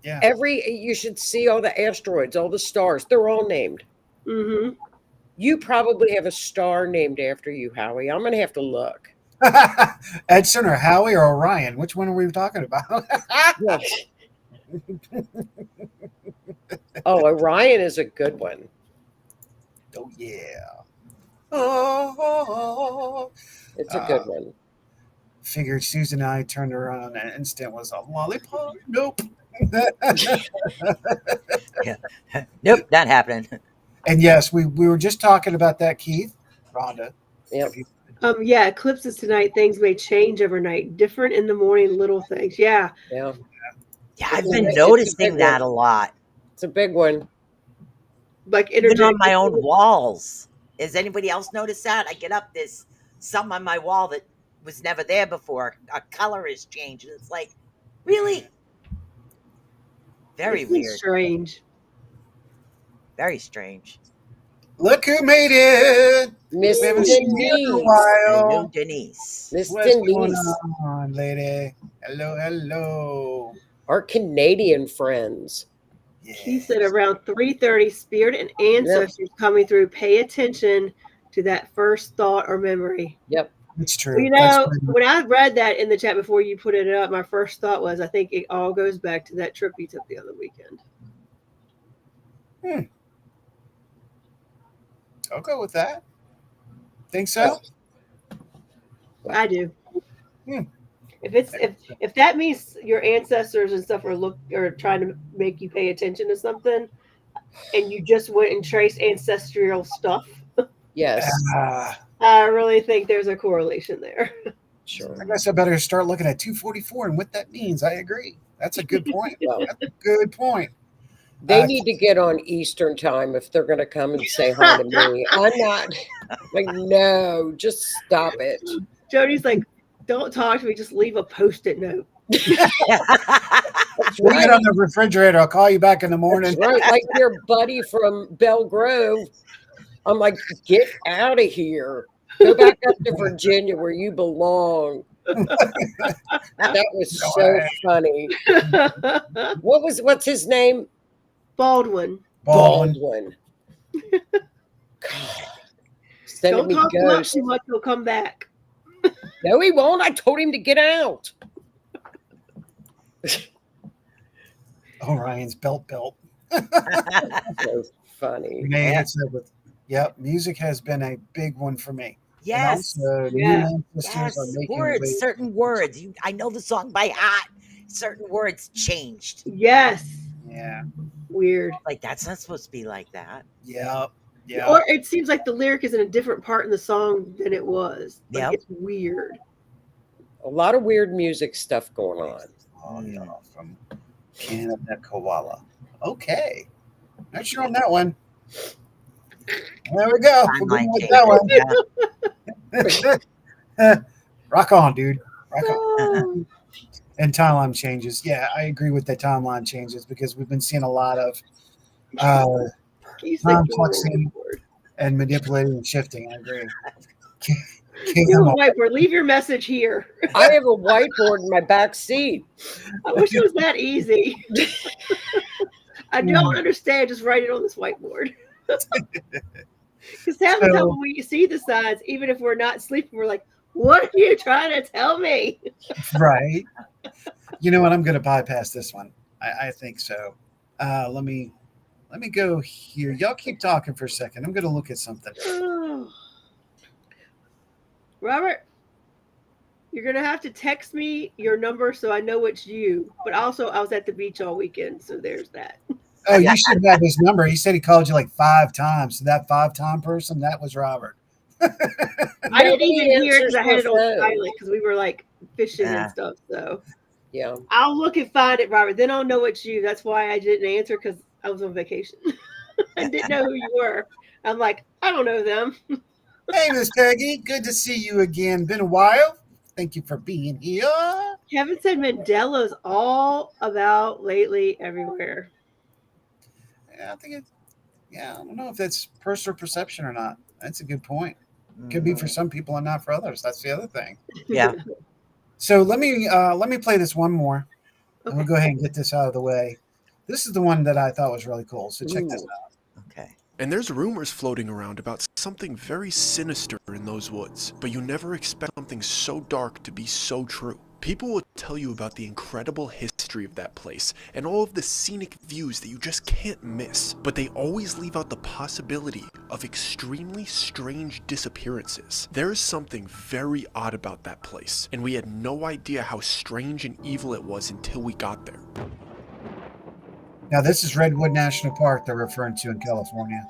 Yeah. You should see all the asteroids, all the stars. They're all named. Mm-hmm. You probably have a star named after you, Howie. I'm going to have to look. Edson or Howie or Orion? Which one are we talking about? Oh, Orion is a good one. Oh, yeah. Oh, it's a good one. Figured Susan and I turned around and an instant was a lollipop. Nope. Yeah. Nope, not happening. And yes, we were just talking about that, Keith. Rhonda. Yep. Yeah, eclipses tonight. Things may change overnight. Different in the morning, little things. Yeah. Yeah. Yeah, I've been noticing that a lot. It's a big one. Like even on my own walls. Has anybody else noticed that? I get up, there's something on my wall that was never there before. A color has changed. And it's like, really? Very weird. Strange. Very strange. Look who made it. Miss Denise. Miss What's going Denise. on, lady? Hello. Our Canadian friends. He said around 3:30, spirit and ancestors coming through. Pay attention to that first thought or memory. Yep. It's true. When I read that in the chat before you put it up, my first thought was, I think it all goes back to that trip you took the other weekend. I'll go with that. Think so? I do. If that means your ancestors and stuff are trying to make you pay attention to something, and you just went and traced ancestral stuff, yes, I really think there's a correlation there. Sure. I guess I better start looking at 244 and what that means. I agree. That's a good point. That's a good point. They need to get on Eastern time if they're going to come and say hi to me. I'm not like, no, just stop it. Joni's like, don't talk to me. Just leave a Post-it note. Leave it on the refrigerator. I'll call you back in the morning. That's right. Like your buddy from Belle Grove. I'm like, get out of here. Go back up to Virginia where you belong. That was so funny. What's his name? Baldwin. God. Don't talk too much. He'll come back. No, he won't. I told him to get out. Orion's belt. So funny. Yep, music has been a big one for me. Yes. Yes. Words, certain words. I know the song by heart. certain words changed. Yes. Yeah. Weird. Like that's not supposed to be like that. Yep. Yeah. Or it seems like the lyric is in a different part in the song than it was. Like Yep. it's weird. A lot of weird music stuff going on. Oh, yeah, from Canada Koala. Okay. Not sure on that one. There we go. We're going with that one. Rock on, dude. Rock on. And timeline changes. Yeah, I agree with the timeline changes because we've been seeing a lot of time flexing and manipulating and shifting. I agree. You have a whiteboard. Leave your message here. I have a whiteboard in my back seat. I wish it was that easy. I don't understand. Just write it on this whiteboard. Because half the time when we see the signs, even if we're not sleeping, we're like, what are you trying to tell me? Right. You know what? I'm going to bypass this one. I think so. Let me go here. Y'all keep talking for a second. I'm going to look at something. Robert, you're going to have to text me your number so I know it's you. But also, I was at the beach all weekend, so there's that. Oh, you should have his number. He said he called you like 5 times. So that 5-time person, that was Robert. I didn't even hear it because I had it on silent because we were like fishing and stuff. So yeah, I'll look and find it, Robert. Then I'll know it's you. That's why I didn't answer because I was on vacation. I didn't know who you were. I'm like, I don't know them. Hey, Miss Peggy. Good to see you again. Been a while. Thank you for being here. Kevin said Mandela's all about lately everywhere. Yeah, I think it's, I don't know if that's personal perception or not. That's a good point. Could be for some people and not for others. That's the other thing. Yeah. So let me play this one more. And we'll go ahead and get this out of the way. This is the one that I thought was really cool. So check this out. Okay. And there's rumors floating around about something very sinister in those woods, but you never expect something so dark to be so true. People will tell you about the incredible history of that place and all of the scenic views that you just can't miss, but they always leave out the possibility of extremely strange disappearances. There is something very odd about that place, and we had no idea how strange and evil it was until we got there. Now, this is Redwood National Park they're referring to in California.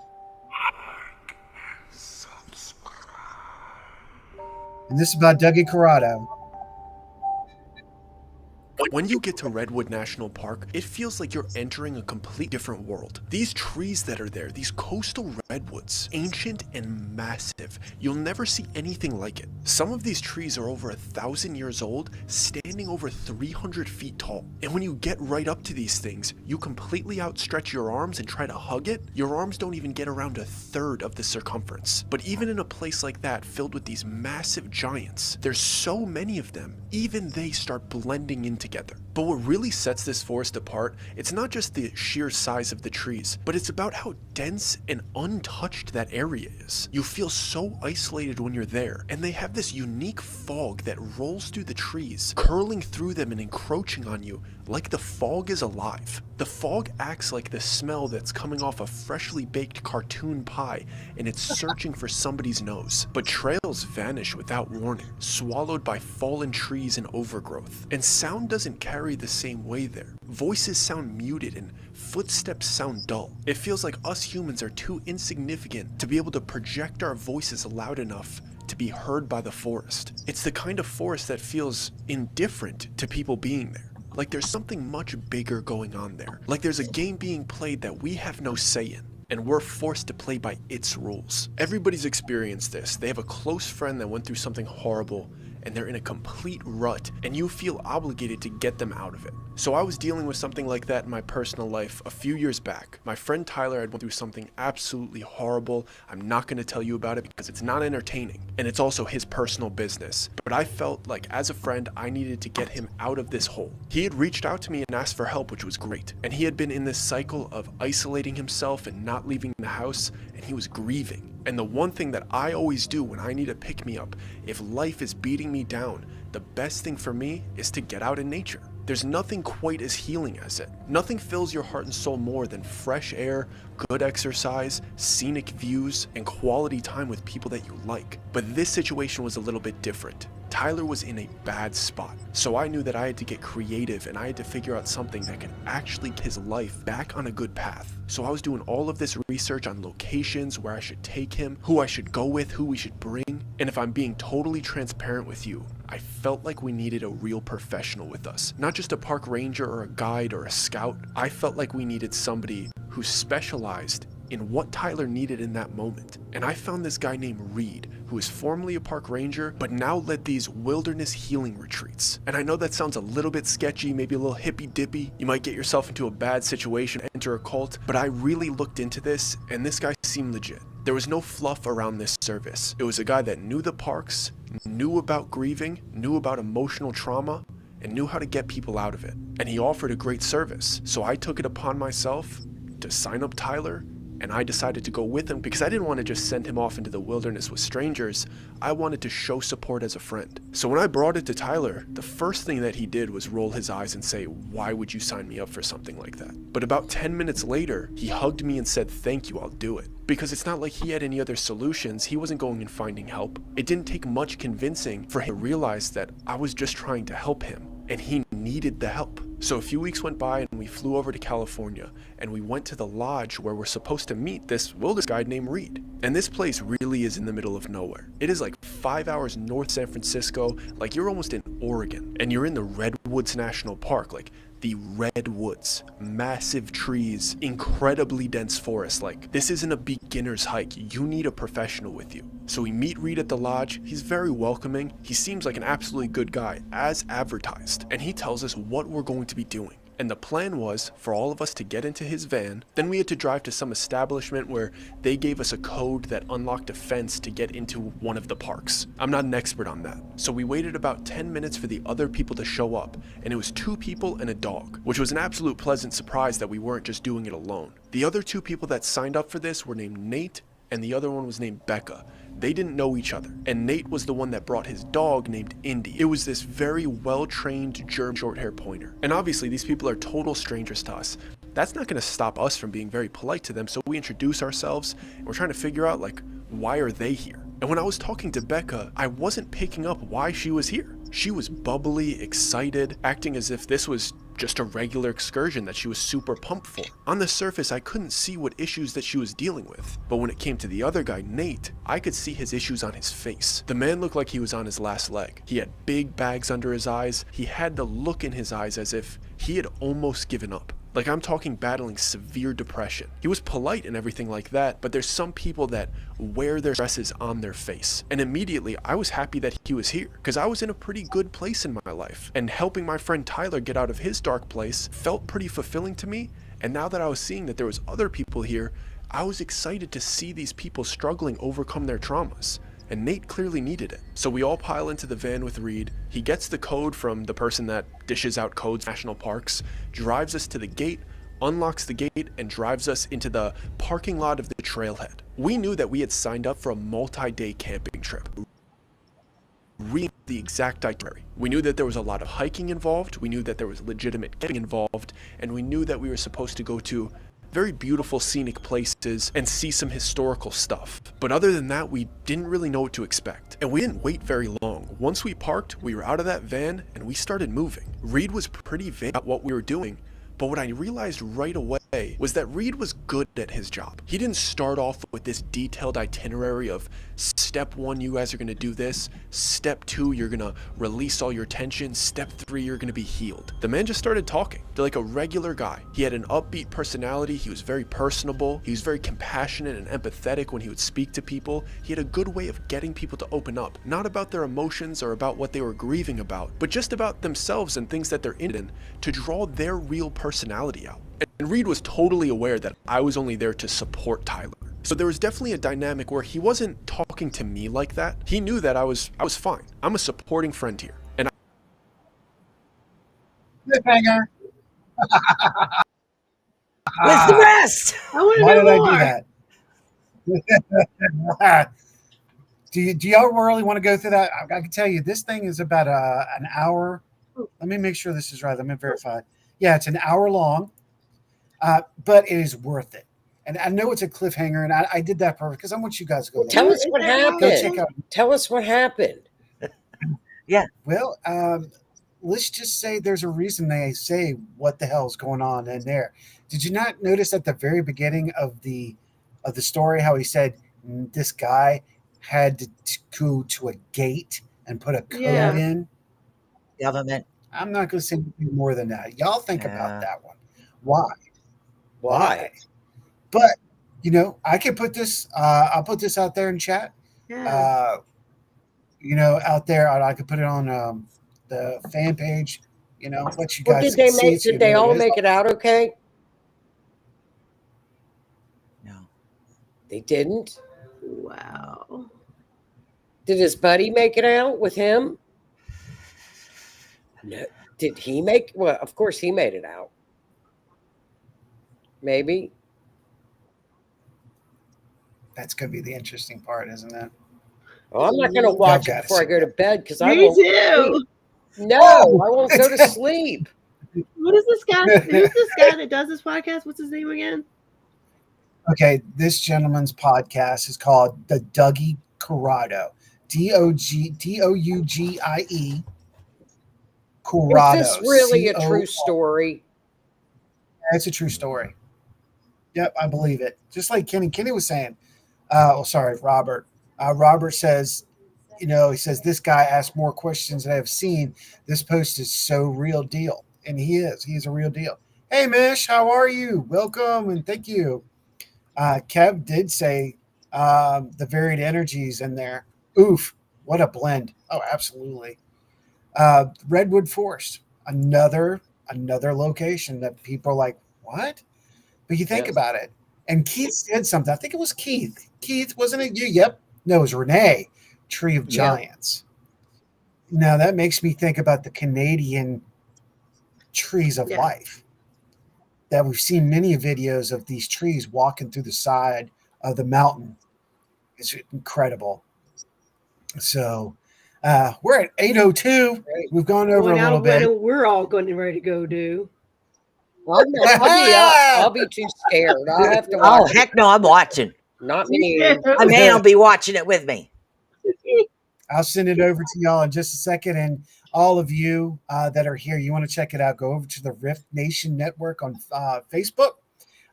And this is about Dougie Corrado. When you get to Redwood National Park, it feels like you're entering a complete different world. These trees that are there, these coastal redwoods, ancient and massive. You'll never see anything like it. Some of these trees are over 1,000 years old, standing over 300 feet tall. And when you get right up to these things, you completely outstretch your arms and try to hug it. Your arms don't even get around 1/3 of the circumference. But even in a place like that, filled with these massive giants, there's so many of them, even they start blending in together. But what really sets this forest apart, it's not just the sheer size of the trees, but it's about how dense and untouched that area is. You feel so isolated when you're there, and they have this unique fog that rolls through the trees, curling through them and encroaching on you like the fog is alive. The fog acts like the smell that's coming off a freshly baked cartoon pie, and it's searching for somebody's nose. But trails vanish without warning, swallowed by fallen trees and overgrowth. And sound doesn't carry the same way there. Voices sound muted and footsteps sound dull. It feels like us humans are too insignificant to be able to project our voices loud enough to be heard by the forest. It's the kind of forest that feels indifferent to people being there. Like there's something much bigger going on there. Like there's a game being played that we have no say in, and we're forced to play by its rules. Everybody's experienced this. They have a close friend that went through something horrible, and they're in a complete rut, and you feel obligated to get them out of it. So I was dealing with something like that in my personal life a few years back. My friend Tyler had went through something absolutely horrible. I'm not going to tell you about it because it's not entertaining, and it's also his personal business. But I felt like as a friend, I needed to get him out of this hole. He had reached out to me and asked for help, which was great. And he had been in this cycle of isolating himself and not leaving the house, and he was grieving. And the one thing that I always do when I need a pick-me-up, if life is beating me down, the best thing for me is to get out in nature. There's nothing quite as healing as it. Nothing fills your heart and soul more than fresh air, good exercise, scenic views, and quality time with people that you like. But this situation was a little bit different. Tyler was in a bad spot, so I knew that I had to get creative and I had to figure out something that could actually get his life back on a good path. So I was doing all of this research on locations, where I should take him, who I should go with, who we should bring. And if I'm being totally transparent with you, I felt like we needed a real professional with us. Not just a park ranger or a guide or a scout. I felt like we needed somebody who specialized in what Tyler needed in that moment. And I found this guy named Reed, who is formerly a park ranger, but now led these wilderness healing retreats. And I know that sounds a little bit sketchy, maybe a little hippy-dippy. You might get yourself into a bad situation, enter a cult, but I really looked into this, and this guy seemed legit. There was no fluff around this service. It was a guy that knew the parks, knew about grieving, knew about emotional trauma, and knew how to get people out of it. And he offered a great service, so I took it upon myself to sign up Tyler, and I decided to go with him because I didn't want to just send him off into the wilderness with strangers. I wanted to show support as a friend. So when I brought it to Tyler, the first thing that he did was roll his eyes and say, "Why would you sign me up for something like that?" But about 10 minutes later, he hugged me and said, "Thank you, I'll do it." Because it's not like he had any other solutions. He wasn't going and finding help. It didn't take much convincing for him to realize that I was just trying to help him, and he needed the help. So a few weeks went by and we flew over to California, and we went to the lodge where we're supposed to meet this wilderness guide named Reed. And this place really is in the middle of nowhere. It is like 5 hours north San Francisco, like you're almost in Oregon, and you're in the Redwoods National Park, like the redwoods, massive trees, incredibly dense forest. Like, this isn't a beginner's hike. You need a professional with you. So we meet Reed at the lodge. He's very welcoming. He seems like an absolutely good guy, as advertised. And he tells us what we're going to be doing. And the plan was for all of us to get into his van. Then we had to drive to some establishment where they gave us a code that unlocked a fence to get into one of the parks. I'm not an expert on that. So we waited about 10 minutes for the other people to show up, and it was 2 people and a dog, which was an absolute pleasant surprise that we weren't just doing it alone. The other 2 people that signed up for this were named Nate, and the other one was named Becca. They didn't know each other, and Nate was the one that brought his dog named Indy. It was this very well-trained German short-hair pointer. And obviously these people are total strangers to us. That's not going to stop us from being very polite to them, so we introduce ourselves, and we're trying to figure out, like, why are they here? And when I was talking to Becca, I wasn't picking up why she was here. She was bubbly, excited, acting as if this was just a regular excursion that she was super pumped for. On the surface, I couldn't see what issues that she was dealing with, but when it came to the other guy, Nate, I could see his issues on his face. The man looked like he was on his last leg. He had big bags under his eyes. He had the look in his eyes as if he had almost given up. Like, I'm talking battling severe depression. He was polite and everything like that, but there's some people that wear their stresses on their face. And immediately, I was happy that he was here, because I was in a pretty good place in my life. And helping my friend Tyler get out of his dark place felt pretty fulfilling to me. And now that I was seeing that there was other people here, I was excited to see these people struggling overcome their traumas. And Nate clearly needed it. So we all pile into the van with Reed. He gets the code from the person that dishes out codes, national parks, drives us to the gate, unlocks the gate, and drives us into the parking lot of the trailhead. We knew that we had signed up for a multi-day camping trip. Reading the exact itinerary. We knew that there was a lot of hiking involved, we knew that there was legitimate camping involved, and we knew that we were supposed to go to very beautiful scenic places and see some historical stuff. But other than that, we didn't really know what to expect. And we didn't wait very long. Once we parked, we were out of that van and we started moving. Reed was pretty vague about what we were doing, but what I realized right away was that Reed was good at his job. He didn't start off with this detailed itinerary of step 1, you guys are going to do this. Step 2, you're going to release all your tension. Step 3, you're going to be healed. The man just started talking to like a regular guy. He had an upbeat personality. He was very personable. He was very compassionate and empathetic when he would speak to people. He had a good way of getting people to open up, not about their emotions or about what they were grieving about, but just about themselves and things that they're in, to draw their real personality out. And Reed was totally aware that I was only there to support Tyler. So there was definitely a dynamic where he wasn't talking to me like that. He knew that I was fine. I'm a supporting friend here. And Cliffhanger. Where's the rest? Why did I do that? Do y'all really want to go through that? I can tell you, this thing is about an hour Let me make sure this is right. Let me verify. Yeah, it's an hour long, but it is worth it. And I know it's a cliffhanger, and I did that perfect because I want you guys to go. Tell look. us what Go happened. check out. Tell us what happened. Yeah. Well, let's just say there's a reason they say what the hell's going on in there. Did you not notice at the very beginning of the story how he said this guy had to go to a gate and put a code Yeah. in? Government. I'm not going to say anything more than that. Y'all think Yeah. about that one. Why? Why? But I can put this. I'll put this out there in chat. Yeah. Out there, I could put it on the fan page. Let you Well, guys did they see make? it so you Did they know what all it is. make it out okay? No. They didn't. Wow. Did his buddy make it out with him? No. Did he make? Well, of course he made it out. Maybe. That's going to be the interesting part, isn't it? Well, I'm not going to watch it gotta before I see go to bed because I Me won't too. sleep. No, I won't go to sleep. What is this guy? Who's this guy that does this podcast? What's his name again? Okay, this gentleman's podcast is called The Dougie Corrado. Dougie Corrado. Is this really a C-O-R. true story? It's a true story. Yep, I believe it. Just like Kenny. Kenny was saying, Robert. Robert says, he says, this guy asked more questions than I've seen. This post is so real deal. And he is. He's a real deal. Hey, Mish, how are you? Welcome and thank you. Kev did say the varied energies in there. Oof, what a blend. Oh, absolutely. Redwood Forest, another location that people are like, what? But you think about it. And Keith said something. I think it was Keith. Keith, wasn't it you? Yep. No, it was Renee, Tree of Giants. Now that makes me think about the Canadian trees of life. That we've seen many videos of these trees walking through the side of the mountain. It's incredible. So we're at 8:02. We've gone over a little bit. We're all going ready to go do. I'll be too scared. I'll have to watch. Oh, heck no, I'm watching. Not me. My man will be watching it with me. I'll send it over to y'all in just a second. And all of you that are here, you want to check it out, go over to the Rift Nation Network on Facebook.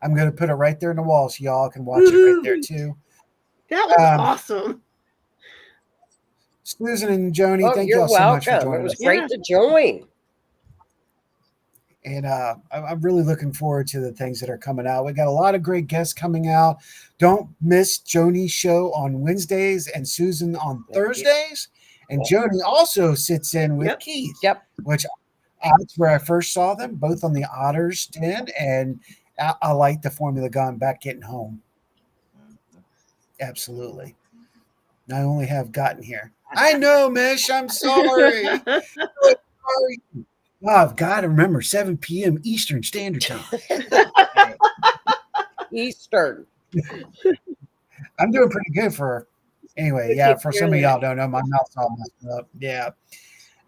I'm going to put it right there in the wall so y'all can watch it right there too. That was awesome. Susan and Joni, thank y'all you're so much for welcome. joining It was us. great to join. And I'm really looking forward to the things that are coming out. We got a lot of great guests coming out. Don't miss Joni's show on Wednesdays and Susan on Thursdays. And Joni also sits in with Keith. Yep. Which that's where I first saw them, both on the Otters Den. And I like the Formula Gone Back Getting Home. Absolutely. I only have gotten here. I know, Mish. I'm sorry. Sorry. Oh, I've got to remember 7 p.m. Eastern Standard Time. Eastern. I'm doing pretty good for anyway. Yeah, for some of y'all don't know, my mouth's all messed up. Yeah.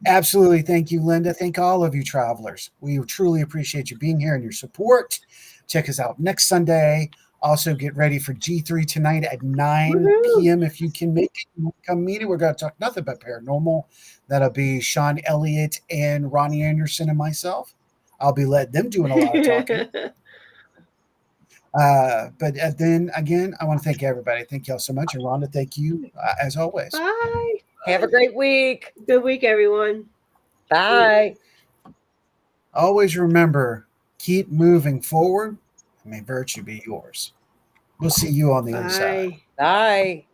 Absolutely. Thank you, Linda. Thank all of you travelers. We truly appreciate you being here and your support. Check us out next Sunday. Also, get ready for G3 tonight at 9 p.m. If you can make it, come meet it. We're going to talk nothing but paranormal. That'll be Sean Elliott and Ronnie Anderson and myself. I'll be letting them doing a lot of talking. But then again, I want to thank everybody. Thank y'all so much. And Rhonda, thank you as always. Bye. Have a great week. Good week, everyone. Bye. Always remember, keep moving forward. May virtue be yours. We'll see you on the other side. Bye.